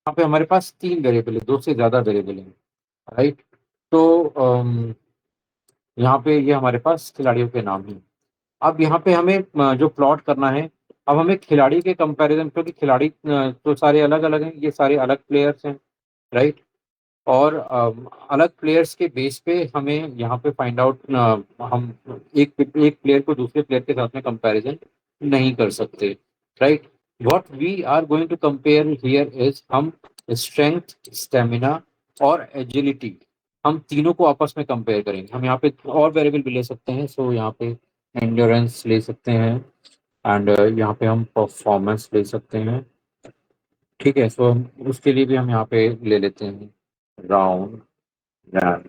यहाँ पे हमारे पास तीन वेरिएबल है, दो से ज्यादा वेरिएबल है, राइट। तो यहाँ पे ये हमारे पास खिलाड़ियों के नाम है। अब यहाँ पे हमें जो प्लॉट करना है, अब हमें खिलाड़ी के कंपैरिजन, क्योंकि खिलाड़ी तो सारे अलग अलग हैं, ये सारे अलग प्लेयर्स हैं, राइट। और अलग प्लेयर्स के बेस पे हमें यहाँ पे फाइंड आउट, हम एक एक प्लेयर को दूसरे प्लेयर के साथ में कंपैरिजन नहीं कर सकते, right. What we are going to compare here is, हम स्ट्रेंथ, स्टेमिना और एजिलिटी, हम तीनों को आपस में कंपेयर करेंगे। हम यहाँ पे और वेरिएबल भी ले सकते हैं, सो यहाँ पे एंड्योरेंस ले सकते हैं, एंड यहाँ पे हम परफॉर्मेंस ले सकते हैं, ठीक है। सो उसके लिए भी हम यहाँ पे ले लेते हैं राउंड रैम,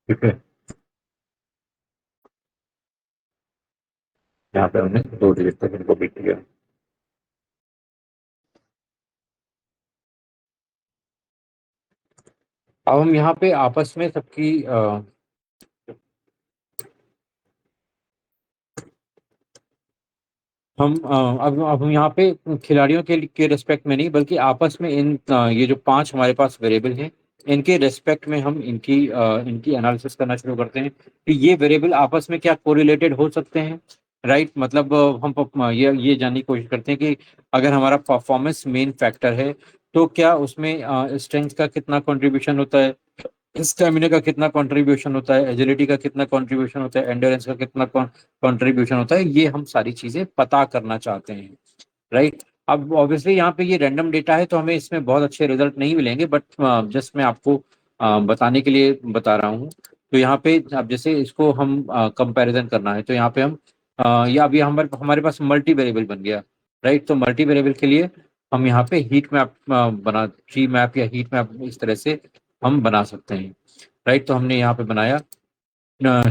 ठीक है। यहाँ पे हमने 2 डिजिट तक इनको बीट किया। अब हम यहाँ पे आपस में सबकी अब हम यहाँ पे खिलाड़ियों के रिस्पेक्ट में नहीं, बल्कि आपस में इन ये जो 5 हमारे पास वेरिएबल हैं, इनके रिस्पेक्ट में हम इनकी एनालिसिस करना शुरू करते हैं कि ये वेरिएबल आपस में क्या कोरिलेटेड हो सकते हैं, राइट। मतलब ये जानने की कोशिश करते हैं कि अगर हमारा परफॉर्मेंस मेन फैक्टर है, तो क्या उसमें स्ट्रेंथ का कितना कंट्रीब्यूशन होता है, स्टेमिना का कितना कंट्रीब्यूशन होता है, एजिलिटी का कितना कंट्रीब्यूशन होता है, एंड्योरेंस का कितना कंट्रीब्यूशन होता है, ये हम सारी चीजें पता करना चाहते हैं, राइट। अब ऑब्वियसली यहाँ पे ये रैंडम डेटा है, तो हमें इसमें बहुत अच्छे रिजल्ट नहीं मिलेंगे, बट जस्ट मैं आपको बताने के लिए बता रहा हूँ। तो यहाँ पे अब जैसे इसको हम कंपैरिजन करना है, तो यहाँ पे हम या अभी हमारे हमारे पास मल्टी वेरिएबल बन गया, राइट। तो मल्टी वेरिएबल के लिए हम यहाँ पे हीट मैप बना, ट्री मैप या हीट मैप इस तरह से हम बना सकते हैं, राइट। तो हमने यहाँ पे बनाया,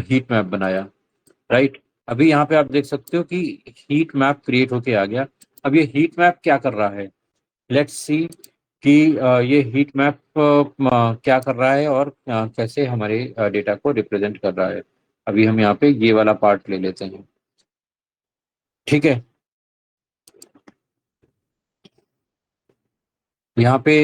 हीट मैप बनाया, राइट। अभी यहाँ पे आप देख सकते हो कि हीट मैप क्रिएट होके आ गया। अब ये हीट मैप क्या कर रहा है, लेट्स सी कि ये हीट मैप क्या कर रहा है और कैसे हमारे डेटा को रिप्रेजेंट कर रहा है। अभी हम यहाँ पे ये वाला पार्ट ले लेते हैं, ठीक है। यहाँ पे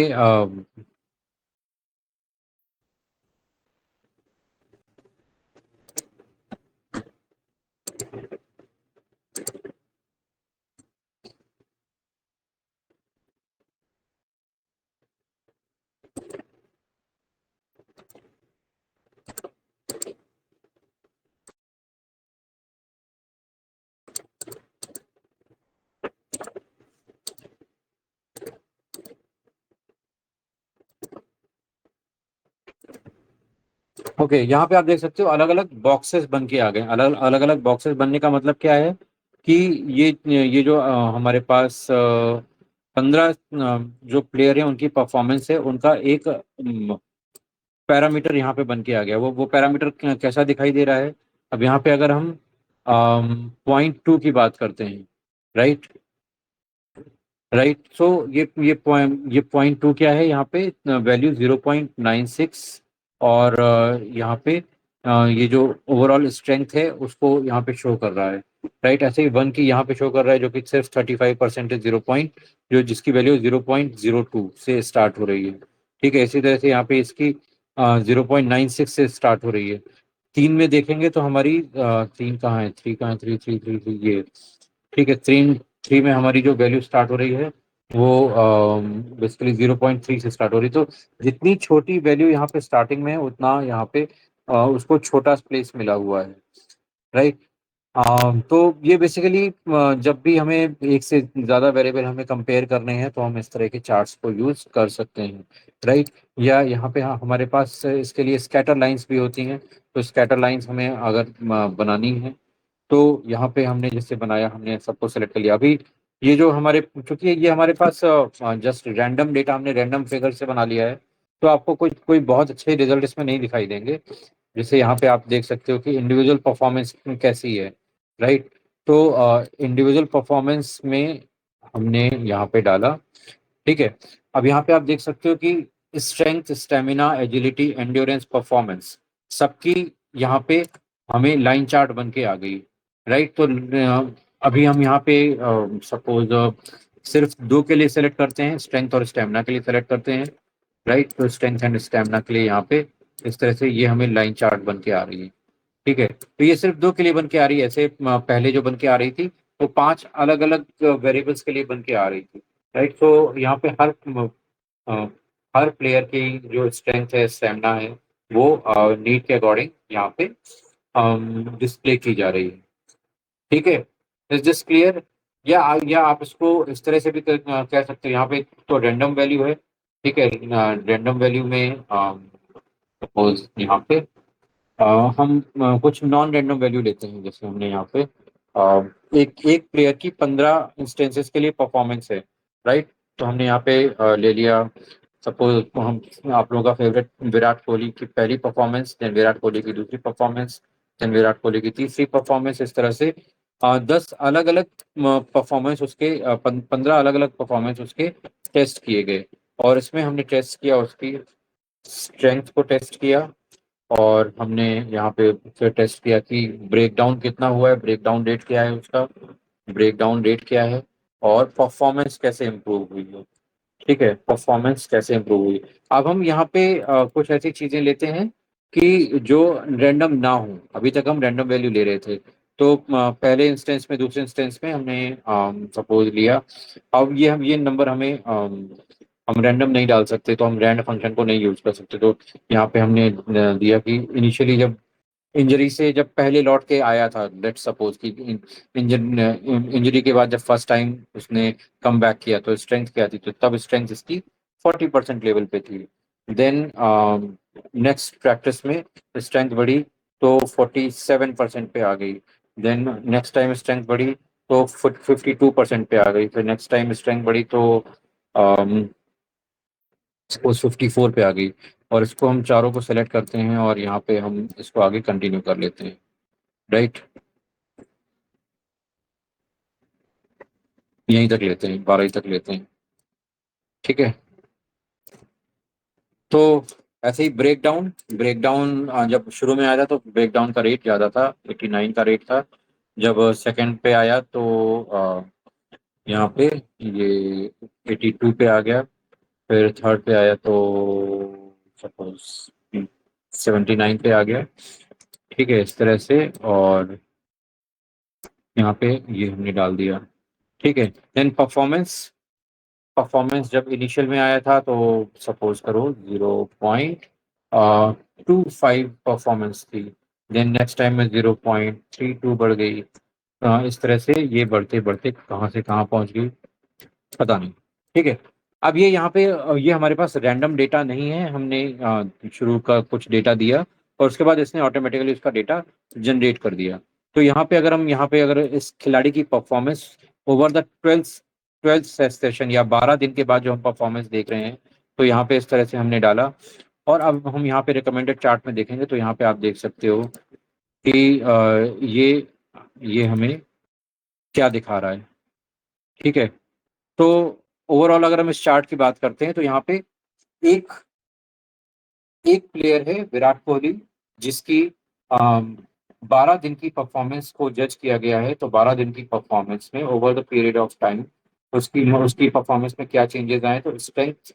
ओके, यहाँ पे आप देख सकते हो अलग अलग बॉक्सेस बन के आ गए। अलग अलग अलग बॉक्सेस बनने का मतलब क्या है कि ये जो हमारे पास 15 जो प्लेयर हैं उनकी परफॉर्मेंस है, उनका एक पैरामीटर यहाँ पे बन के आ गया। वो पैरामीटर कैसा दिखाई दे रहा है। अब यहाँ पे अगर हम 0.2 की बात करते हैं, राइट, राइट। सो ये 0.2 क्या है, यहाँ पे वैल्यू 0.96, और यहाँ पे ये जो ओवरऑल स्ट्रेंथ है उसको यहाँ पे शो कर रहा है, राइट। ऐसे ही 1 की यहाँ पे शो कर रहा है, जो कि सिर्फ 35% है, जो जिसकी वैल्यू 0.02 से स्टार्ट हो रही है, ठीक है। इसी तरह से यहाँ पे इसकी 0.96 से स्टार्ट हो रही है। 3 में देखेंगे तो हमारी 3 कहाँ है, 3 कहाँ है, 3 ये, ठीक है। 3 में हमारी जो वैल्यू स्टार्ट हो रही है वो बेसिकली 0.3 से स्टार्ट हो रही है। तो जितनी छोटी वैल्यू यहाँ पे स्टार्टिंग में है, उतना यहाँ पे उसको छोटा प्लेस मिला हुआ है, राइट। तो ये बेसिकली जब भी हमें एक से ज़्यादा वेरिएबल हमें कंपेयर करने हैं, तो हम इस तरह के चार्ट्स को यूज कर सकते हैं, राइट। या यहाँ पे हमारे पास इसके लिए स्कैटर लाइंस भी होती हैं। तो स्कैटर लाइंस हमें अगर बनानी है, तो यहाँ पे हमने जैसे बनाया, हमने सबको सेलेक्ट कर लिया। अभी ये जो हमारे, क्योंकि ये हमारे पास जस्ट रैंडम डेटा, हमने रैंडम फिगर से बना लिया है, तो आपको कोई कोई बहुत अच्छे रिजल्ट इसमें नहीं दिखाई देंगे। जैसे यहाँ पे आप देख सकते हो कि इंडिविजुअल परफॉर्मेंस कैसी है, राइट। तो इंडिविजुअल परफॉर्मेंस में हमने यहाँ पे डाला, ठीक है। अब यहाँ पे आप देख सकते हो कि strength, stamina, agility, endurance, performance, सबकी यहाँ पे हमें लाइन चार्ट बन के आ गई, राइट। तो अभी हम यहाँ पे सपोज सिर्फ 2 के लिए सेलेक्ट करते हैं, स्ट्रेंथ और स्टेमिना के लिए सेलेक्ट करते हैं, राइट। तो स्ट्रेंथ एंड स्टेमिना के लिए यहाँ पे इस तरह से ये हमें लाइन चार्ट बन के आ रही है, ठीक है। तो ये सिर्फ 2 के लिए बन के आ रही है। ऐसे पहले जो बन के आ रही थी वो 5 अलग अलग वेरिएबल्स के लिए बन के आ रही थी, राइट। तो यहाँ पे हर प्लेयर की जो स्ट्रेंथ है, स्टेमिना है, वो नीड के अकॉर्डिंग यहाँ पे डिस्प्ले की जा रही है। ठीक है, इज दिस क्लियर? या आप इसको इस तरह से भी कह सकते हो, यहाँ पे तो रैंडम वैल्यू है। ठीक है, रैंडम वैल्यू में सपोज यहाँ पे अ, हम कुछ नॉन रैंडम वैल्यू लेते हैं। जैसे हमने यहाँ पे एक एक प्लेयर की 15 इंस्टेंसेस के लिए परफॉर्मेंस है, राइट? तो हमने यहाँ पे ले लिया, सपोज हम आप लोगों का फेवरेट विराट कोहली की पहली परफॉर्मेंस, देन विराट कोहली की दूसरी परफॉर्मेंस, देन विराट कोहली की तीसरी परफॉर्मेंस। इस तरह से 10 अलग अलग परफॉर्मेंस उसके 15 अलग अलग परफॉर्मेंस उसके टेस्ट किए गए। और इसमें हमने टेस्ट किया, उसकी स्ट्रेंथ को टेस्ट किया, और हमने यहाँ पे फिर टेस्ट किया कि ब्रेकडाउन कितना हुआ है, ब्रेकडाउन रेट क्या है उसका, ब्रेकडाउन रेट क्या है, और परफॉर्मेंस कैसे इम्प्रूव हुई है। ठीक है, परफॉर्मेंस कैसे इम्प्रूव हुई। अब हम यहाँ पे कुछ ऐसी चीजें लेते हैं कि जो रैंडम ना हो। अभी तक हम रैंडम वैल्यू ले रहे थे, तो पहले इंस्टेंस में, दूसरे इंस्टेंस में हमने सपोज लिया। अब ये नंबर हमें हम रैंडम नहीं डाल सकते, तो हम रैंड फंक्शन को नहीं यूज कर सकते। तो यहाँ पे हमने दिया कि इनिशियली जब इंजरी से जब पहले लौट के आया था, लेट्स सपोज कि इंजरी के बाद जब फर्स्ट टाइम उसने कम बैक किया, तो स्ट्रेंथ क्या थी, तो तब स्ट्रेंथ इसकी 40% लेवल पे थी। देन नेक्स्ट प्रैक्टिस में स्ट्रेंथ बढ़ी तो 47% पे आ गई। देन नेक्स्ट टाइम स्ट्रेंथ बढ़ी तो 52% पे आ गई। फिर नेक्स्ट टाइम स्ट्रेंथ बढ़ी तो सपोज 54 पे आ गई। और इसको हम चारों को सेलेक्ट करते हैं, और यहाँ पे हम इसको आगे कंटिन्यू कर लेते हैं, राइट? यहीं तक लेते हैं, 12 तक लेते हैं। ठीक है, तो ऐसे ही ब्रेकडाउन ब्रेकडाउन जब शुरू में आया था तो ब्रेकडाउन का रेट ज़्यादा था, 89 का रेट था। जब सेकंड पे आया तो यहाँ पे ये 82 पे आ गया। फिर थर्ड पे आया तो सपोज 79 पे आ गया। ठीक है, इस तरह से। और यहाँ पे ये हमने डाल दिया। ठीक है, देन परफॉर्मेंस परफॉर्मेंस जब इनिशियल में आया था तो सपोज करो 0.25 परफॉर्मेंस थी। देन नेक्स्ट टाइम में 0.32 बढ़ गई। इस तरह से ये बढ़ते बढ़ते कहाँ से कहाँ पहुंच गई, पता नहीं। ठीक है, अब ये यहाँ पे ये हमारे पास रैंडम डेटा नहीं है। हमने शुरू का कुछ डेटा दिया, और उसके बाद इसने ऑटोमेटिकली उसका डेटा जनरेट कर दिया। तो यहाँ पे अगर इस खिलाड़ी की performance over the twelfth session, या 12 दिन के बाद जो हम परफॉर्मेंस देख रहे हैं, तो यहाँ पे इस तरह से हमने डाला। और अब हम यहाँ पे रिकमेंडेड चार्ट में देखेंगे, तो यहाँ पे आप देख सकते हो कि ये हमें क्या दिखा रहा है। ठीक है, तो ओवरऑल अगर हम इस चार्ट की बात करते हैं, तो यहाँ पे एक एक प्लेयर है विराट कोहली, जिसकी 12 दिन की परफॉर्मेंस को जज किया गया है। तो 12 दिन की परफॉर्मेंस में over the period of time उसकी उसकी परफॉर्मेंस में क्या चेंजेस आए। तो स्ट्रेंथ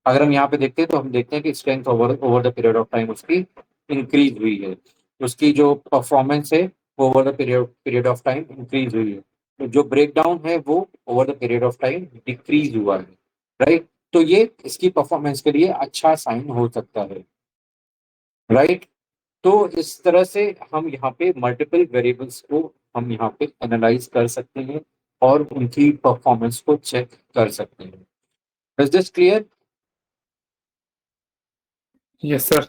अगर हम यहाँ पे देखते हैं, तो हम देखते हैं कि strength over over the period of time उसकी इंक्रीज हुई है। उसकी जो परफॉर्मेंस है वो over the period of time increase हुई है। तो जो ब्रेकडाउन है वो over the period of time decrease हुआ है, राइट? तो ये इसकी परफॉर्मेंस के लिए अच्छा साइन हो सकता है, राइट? तो इस तरह से हम यहाँ पे मल्टीपल वेरिएबल्स को हम यहाँ पे एनालाइज कर सकते हैं, और उनकी परफॉर्मेंस को चेक कर सकते हैं। Is this clear? Yes sir.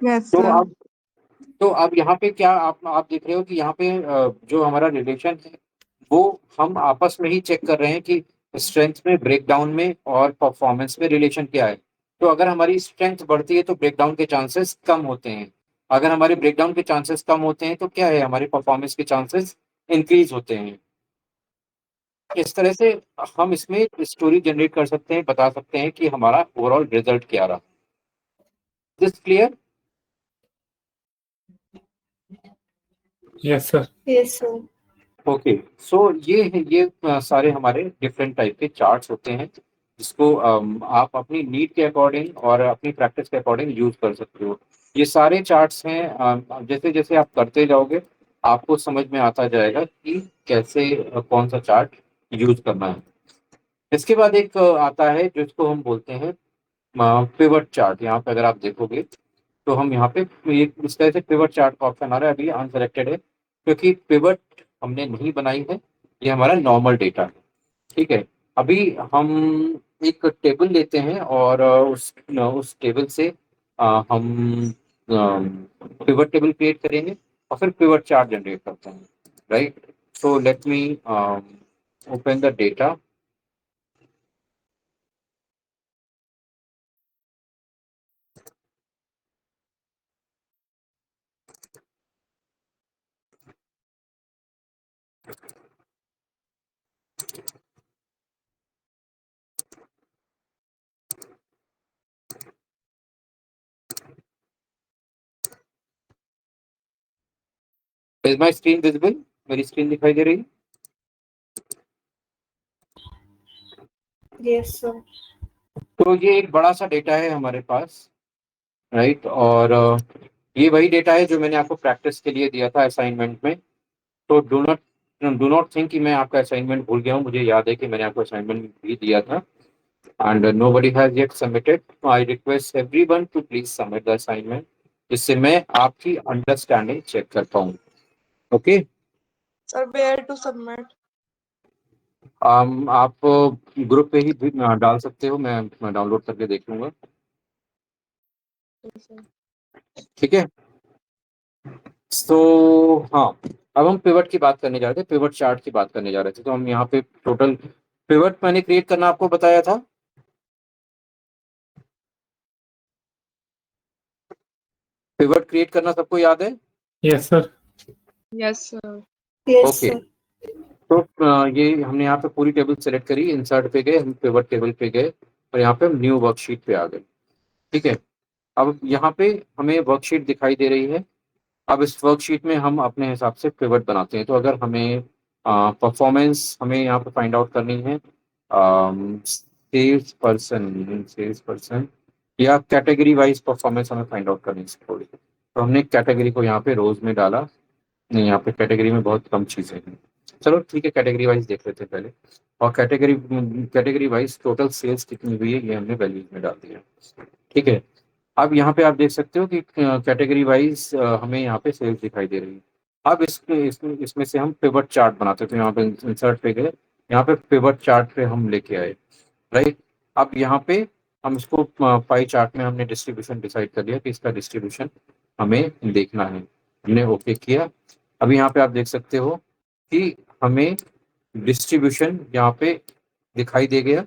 Yes, तो sir. अब तो अब यहाँ पे क्या आप देख रहे हो कि यहाँ पे जो हमारा रिलेशन है, वो हम आपस में ही चेक कर रहे हैं कि स्ट्रेंथ में, ब्रेकडाउन में और परफॉर्मेंस में रिलेशन क्या है। तो अगर हमारी स्ट्रेंथ बढ़ती है तो ब्रेकडाउन के चांसेस कम होते हैं। अगर हमारे ब्रेकडाउन के चांसेस कम होते हैं तो क्या है, हमारी परफॉर्मेंस के चांसेस इंक्रीज होते हैं। इस तरह से हम इसमें स्टोरी जनरेट कर सकते हैं, बता सकते हैं कि हमारा ओवरऑल रिजल्ट क्या रहा। This clear? Yes sir. Yes, sir. Okay, so ये सारे हमारे डिफरेंट टाइप के चार्ट्स होते हैं, जिसको आप अपनी नीड के अकॉर्डिंग और अपनी प्रैक्टिस के अकॉर्डिंग यूज कर सकते हो। ये सारे चार्ट्स हैं, जैसे जैसे आप करते जाओगे आपको समझ में आता जाएगा कि कैसे कौन सा चार्ट यूज करना है। इसके बाद एक आता है जिसको हम बोलते हैं पिवट चार्ट, यहाँ पे अगर आप देखोगे तो हम यहाँ पे ये इस तरह से पिवट चार्ट का ऑप्शन आ रहा है, अभी अनसेलेक्टेड है क्योंकि पिवट हमने नहीं बनाई है, ये हमारा नॉर्मल डेटा है। ठीक है, अभी हम एक टेबल लेते हैं और उस टेबल से हम पिवट टेबल क्रिएट करेंगे और फिर पिवट चार्ट जनरेट करते हैं, right. So let me open the data. Is my screen visible? मेरी स्क्रीन दिखाई दे रही है? Yes, sir. तो ये एक बड़ा सा डेटा है हमारे पास, राइट। और ये वही डेटा है जो मैंने आपको प्रैक्टिस के लिए दिया था असाइनमेंट में। तो डू नॉट थिंक कि मैं आपका असाइनमेंट भूल गया हूँ, मुझे याद है कि मैंने आपको असाइनमेंट भी दिया था। And nobody has yet submitted. I request everyone to please submit the assignment, जिससे मैं आपकी अंडरस्टैंडिंग चेक कर पाऊँ। Okay, Sir, where to submit? आप ग्रुप पे ही भी डाल सकते हो, मैं डाउनलोड करके देख लूंगा। Yes, sir. ठीक है, तो हाँ, अब हम पिवट की बात करने जा रहे थे, पिवट चार्ट की बात करने जा रहे थे। तो हम यहाँ पे टोटल पिवट मैंने क्रिएट करना आपको बताया था। पिवट क्रिएट करना सबको याद है? Yes sir. Yes, sir. Yes, okay, sir. तो ये हमने यहाँ पे पूरी टेबल सेलेक्ट करी, इंसर्ट पे गए, हम पिवट टेबल पे गए और यहाँ पे हम न्यू वर्कशीट पे आ गए। ठीक है, अब यहाँ पे हमें वर्कशीट दिखाई दे रही है। अब इस वर्कशीट में हम अपने हिसाब से पिवट बनाते हैं। तो अगर हमें परफॉर्मेंस हमें यहाँ पे फाइंड आउट करनी है, सेल्स पर्सन या कैटेगरी वाइज परफॉर्मेंस हमें फाइंड आउट करनी है थोड़ी, तो हमने कैटेगरी को यहाँ पे रोज में डाला। नहीं, यहाँ पे कैटेगरी में बहुत कम चीजें हैं। चलो ठीक है, कैटेगरी वाइज देख लेते हैं पहले। और कैटेगरी वाइज टोटल सेल्स कितनी हुई है ये हमने वैल्यूज में डाल दिया। ठीक है, अब यहाँ पे आप देख सकते हो कि कैटेगरी वाइज हमें यहाँ पे सेल्स दिखाई दे रही है। अब इसमें से हम पिवट चार्ट बनाते हैं। तो यहाँ पे इंसर्ट पे गए, यहाँ पे पिवट चार्ट पे हम लेके आए, राइट। अब यहाँ पे हम इसको पाई चार्ट में हमने डिस्ट्रीब्यूशन डिसाइड कर लिया कि इसका डिस्ट्रीब्यूशन हमें देखना है, हमने ओके किया। अभी यहाँ पे आप देख सकते हो कि हमें डिस्ट्रीब्यूशन यहाँ पे दिखाई दे गया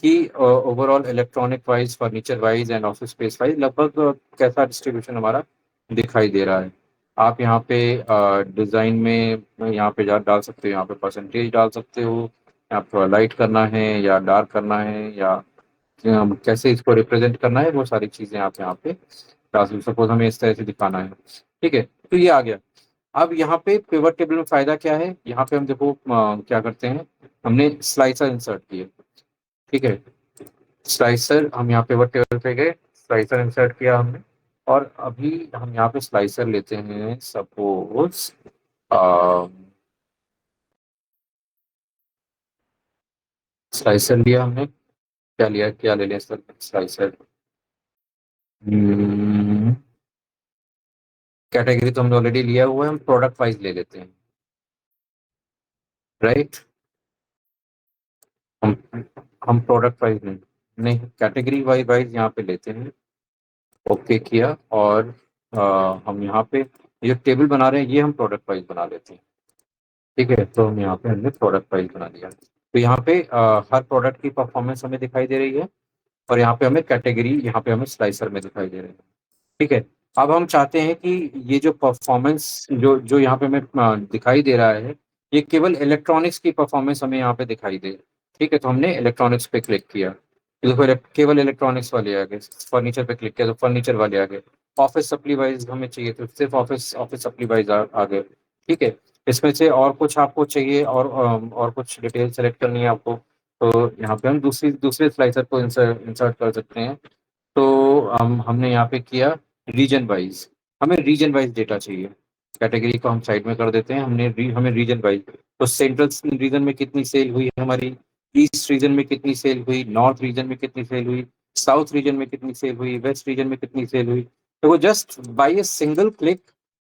कि overall electronic wise, furniture wise and office space wise लगभग कैसा डिस्ट्रीब्यूशन हमारा दिखाई दे रहा है। आप यहाँ पे डिज़ाइन में यहाँ पे डाल सकते हो, यहाँ पे परसेंटेज डाल सकते हो, आप लाइट करना है या डार्क करना है या कैसे इसको रिप्रेजेंट करना है, वो सारी चीज़ें आप यहाँ पे डाल सकते हो। सपोज हमें इस तरह से दिखाना है। ठीक है, तो ये आ गया। अब यहाँ पे पिवट टेबल में फायदा क्या है, यहाँ पे हम देखो क्या करते हैं, हमने स्लाइसर इंसर्ट किए। ठीक है, स्लाइसर हम यहाँ पिवट टेबल पे गए, स्लाइसर इंसर्ट किया हमने। और अभी हम यहाँ पे स्लाइसर लेते हैं, सपोज स्लाइसर लिया हमने, क्या लिया, क्या ले लिया सर स्लाइसर, कैटेगरी तो हमने ऑलरेडी लिया हुआ है, हम प्रोडक्ट वाइज ले लेते हैं, राइट। हम हम प्रोडक्ट वाइज नहीं कैटेगरी वाइज यहाँ पे लेते हैं। ओके किया और हम यहाँ पे ये टेबल बना रहे हैं, ये हम प्रोडक्ट वाइज बना लेते हैं। ठीक है, तो हम यहाँ पे हमने प्रोडक्ट वाइज बना दिया। तो यहाँ पे हर प्रोडक्ट की परफॉर्मेंस हमें दिखाई दे रही है और यहाँ पे हमें कैटेगरी, यहाँ पे हमें स्लाइसर में दिखाई दे रही है। ठीक है, अब हम चाहते हैं कि ये जो परफॉर्मेंस जो जो यहाँ पे हमें दिखाई दे रहा है, ये केवल इलेक्ट्रॉनिक्स की परफॉर्मेंस हमें यहाँ पे दिखाई दे। ठीक है, तो हमने इलेक्ट्रॉनिक्स पे क्लिक किया, तो देखो केवल इलेक्ट्रॉनिक्स वाले आ गए। फर्नीचर पे क्लिक किया तो फर्नीचर वाले आ गए। ऑफिस सप्ली वाइज हमें चाहिए तो सिर्फ ऑफिस ऑफिस सप्ली वाइज आ गए। ठीक है, इसमें से और कुछ आपको चाहिए और कुछ डिटेल सेलेक्ट करनी है आपको, तो यहाँ पे हम दूसरे स्लाइसर को इंसर्ट कर सकते हैं। तो हमने यहाँ पे किया रीजन वाइज, हमें रीजन वाइज डेटा चाहिए। कैटेगरी को हम साइड में कर देते हैं, हमें रीजन वाइज, तो सेंट्रल रीजन में कितनी सेल हुई हमारी, ईस्ट रीजन में कितनी सेल हुई, नॉर्थ रीजन में कितनी सेल हुई, साउथ रीजन में कितनी सेल हुई, वेस्ट रीजन में कितनी सेल हुई। तो वो just by a single click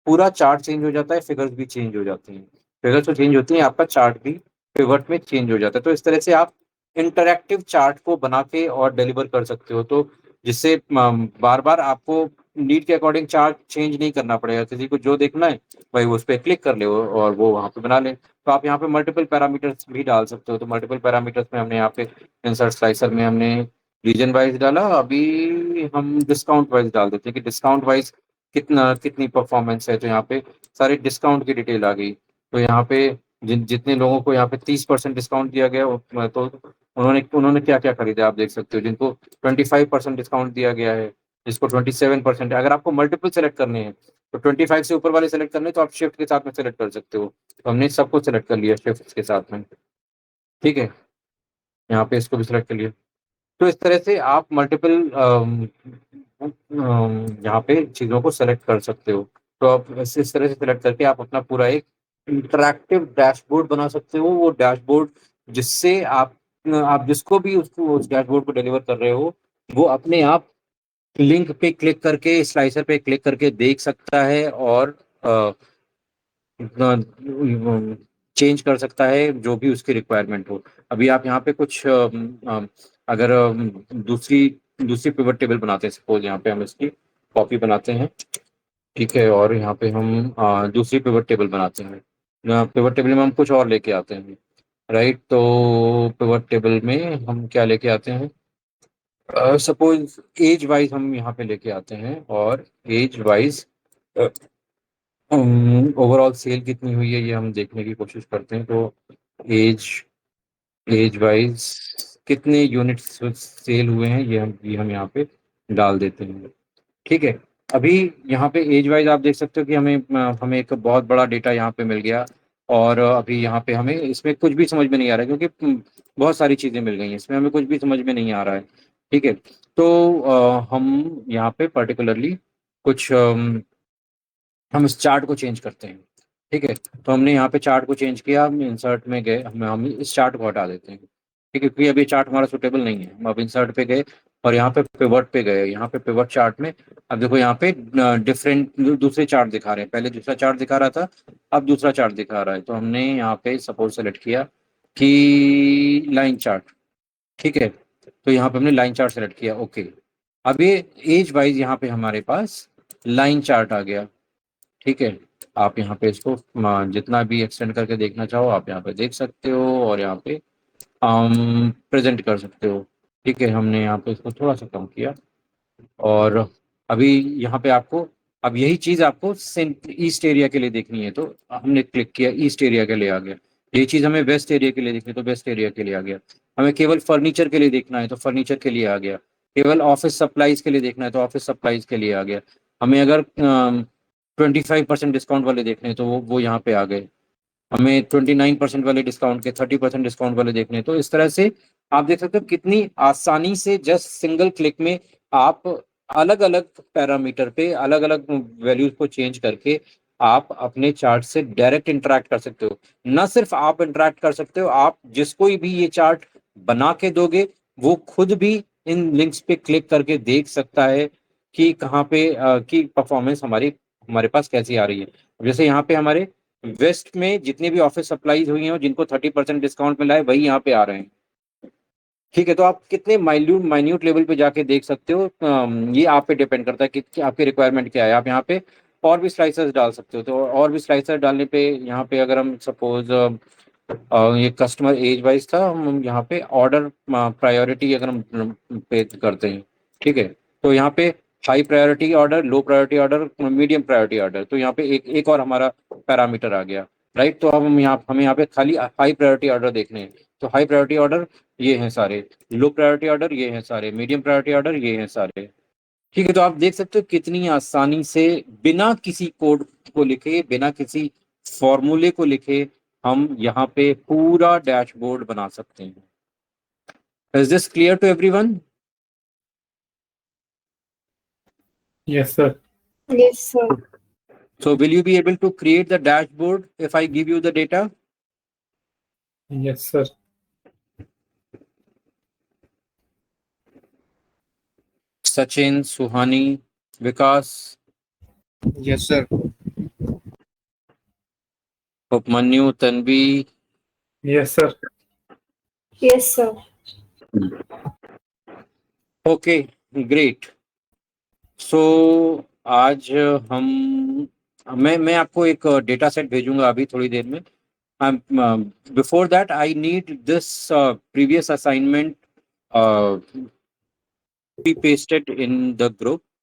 पूरा चार्ट चेंज हो जाता है, फिगर्स भी चेंज हो जाती हैं। फिगर्स तो चेंज होती हैं, आपका चार्ट भी पिवट में चेंज हो जाता है। तो इस तरह से आप इंटरैक्टिव चार्ट को बना के और डिलीवर कर सकते हो, तो जिससे बार बार आपको नीड के अकॉर्डिंग चार्ट चेंज नहीं करना पड़ेगा। किसी को जो देखना है भाई वो उस पर क्लिक कर ले और वो वहाँ पे बना ले। तो आप यहाँ पे मल्टीपल पैरामीटर्स भी डाल सकते हो। तो मल्टीपल पैरामीटर्स में हमने यहाँ पे इंसर्ट स्लाइसर में हमने रीजन वाइज डाला, अभी हम डिस्काउंट वाइज डाल देते हैं कि डिस्काउंट वाइज कितनी परफॉर्मेंस है। तो यहाँ पे सारी डिस्काउंट की डिटेल आ गई। तो यहाँ पे जितने लोगों को यहाँ पे 30% डिस्काउंट दिया गया, तो उन्होंने उन्होंने क्या क्या खरीदा आप देख सकते हो। जिनको 25% डिस्काउंट दिया गया है, जिसको 27% है। अगर आपको मल्टीपल सेलेक्ट करने हैं तो 25 से ऊपर वाले सेलेक्ट करने हैं, तो आप शिफ्ट के साथ में सेलेक्ट कर सकते हो। तो हमने सबको सेलेक्ट कर लिया शिफ्ट के साथ में, ठीक है। यहाँ पे इसको भी सिलेक्ट कर लिया। तो इस तरह से आप मल्टीपल यहाँ पे चीज़ों को सेलेक्ट कर सकते हो। तो आप इस तरह से सेलेक्ट करके आप अपना पूरा एक इंटरैक्टिव डैशबोर्ड बना सकते हो। वो डैशबोर्ड जिससे आप जिसको भी उसको उस डैशबोर्ड को डिलीवर कर रहे हो, वो अपने आप लिंक पे क्लिक करके, स्लाइसर पे क्लिक करके देख सकता है और चेंज कर सकता है जो भी उसकी रिक्वायरमेंट हो। अभी आप यहाँ पे कुछ अगर दूसरी दूसरी पिवट टेबल बनाते हैं, सपोज यहाँ पे हम इसकी कॉपी बनाते हैं, ठीक है। और यहाँ पे हम दूसरी पिवट टेबल बनाते हैं। पिवट टेबल में हम कुछ और लेके आते हैं, राइट। तो पिवट टेबल में हम क्या लेके आते हैं, सपोज एज वाइज हम यहाँ पे लेके आते हैं, और एज वाइज ओवरऑल सेल कितनी हुई है ये हम देखने की कोशिश करते हैं। तो एज एज वाइज कितने यूनिट्स सेल हुए हैं ये हम यहाँ पे डाल देते हैं, ठीक है। अभी यहाँ पे एज वाइज आप देख सकते हो कि हमें एक बहुत बड़ा डेटा यहाँ पे मिल गया। और अभी यहाँ पे हमें इसमें कुछ भी समझ में नहीं आ रहा है, क्योंकि बहुत सारी चीज़ें मिल गई हैं, इसमें हमें कुछ भी समझ में नहीं आ रहा है, ठीक है। तो हम यहाँ पे पर्टिकुलरली कुछ हम इस चार्ट को चेंज करते हैं, ठीक है। तो हमने यहाँ पे चार्ट को चेंज किया, हम इंसर्ट में गए, हम इस चार्ट को हटा देते हैं, ठीक है, क्योंकि अभी चार्ट हमारा सुटेबल नहीं है। हम अब इंसर्ट पे गए और यहाँ पे पिवट पे गए। यहाँ पे पिवट चार्ट में अब देखो यहाँ पे डिफरेंट दूसरे चार्ट दिखा रहे हैं। पहले दूसरा चार्ट दिखा रहा था, अब दूसरा चार्ट दिखा रहा है। तो हमने यहाँ पे सपोज सेलेक्ट किया कि लाइन चार्ट, ठीक है। तो यहाँ पे हमने लाइन चार्ट सेलेक्ट किया, ओके। अब ये एज वाइज यहाँ पे हमारे पास लाइन चार्ट आ गया, ठीक है। आप यहाँ पे इसको जितना भी एक्सटेंड करके देखना चाहो आप यहाँ पे देख सकते हो, और यहाँ पे प्रेजेंट कर सकते हो, ठीक है। हमने यहाँ पे इसको थोड़ा सा कम किया, और अभी यहाँ पे आपको अब यही चीज़ आपको ईस्ट एरिया के लिए देखनी है, तो हमने क्लिक किया, ईस्ट एरिया के लिए आ गया। यही चीज़ हमें वेस्ट एरिया के लिए देखनी है, तो वेस्ट एरिया के लिए आ गया। हमें केवल फर्नीचर के लिए देखना है तो फर्नीचर के लिए आ गया। केवल ऑफिस सप्लाईज के लिए देखना है तो ऑफिस सप्लाईज के लिए आ गया। हमें अगर 25% डिस्काउंट वाले देखने हैं तो वो यहाँ पे आ गए। हमें 29% वाले डिस्काउंट के, 30% डिस्काउंट वाले देखने हैं। तो इस तरह से आप देख सकते हो कितनी आसानी से जस्ट सिंगल क्लिक में आप अलग अलग पैरामीटर पे अलग अलग वैल्यूज को चेंज करके आप अपने चार्ट से डायरेक्ट इंटरेक्ट कर सकते हो। ना सिर्फ आप इंटरेक्ट कर सकते हो, आप जिसको भी ये चार्ट बना के दोगे वो खुद भी इन लिंक्स पे क्लिक करके देख सकता है कि कहाँ पे की परफॉर्मेंस हमारे पास कैसी आ रही है। जैसे यहाँ पे हमारे वेस्ट में जितनी भी ऑफिस सप्लाईज हुई हैं जिनको 30% डिस्काउंट मिला है वही यहाँ पे आ रहे हैं, ठीक है। तो आप कितने माइन्यूट लेवल पे जाके देख सकते हो, ये आप पे डिपेंड करता है कि आपकी रिक्वायरमेंट क्या है। आप यहाँ पे और भी स्लाइसर्स डाल सकते हो। तो और भी स्लाइसर डालने पे यहाँ पे अगर हम सपोज ये कस्टमर एज वाइज था, हम यहाँ पे ऑर्डर प्रायोरिटी अगर हम पे करते हैं, ठीक है। तो यहाँ पे high priority order, low priority order, medium priority order, तो यहाँ पे एक और हमारा पैरामीटर आ गया, राइट। तो अब हमें यहाँ पे खाली हाई प्रायोरिटी ऑर्डर देखने हैं। तो हाई प्रायोरिटी ऑर्डर ये हैं सारे, लो प्रायोरिटी ऑर्डर ये हैं सारे, मीडियम प्रायोरिटी ऑर्डर ये हैं सारे, ठीक है। तो आप देख सकते हो कितनी आसानी से बिना किसी कोड को लिखे, बिना किसी फॉर्मूले को लिखे हम यहाँ पे पूरा डैशबोर्ड बना सकते हैं। Is this clear to everyone? Yes, sir. Yes, sir. So will you be able to create the dashboard if I give you the data? Yes, sir. Sachin, Suhani, Vikas, Yes, sir. Upmanyu, Tanvi. Yes, sir. Yes, sir. Okay, great. So आज हम मैं आपको एक data set भेजूंगा अभी थोड़ी देर में. Before that, I need this previous assignment be pasted in the group.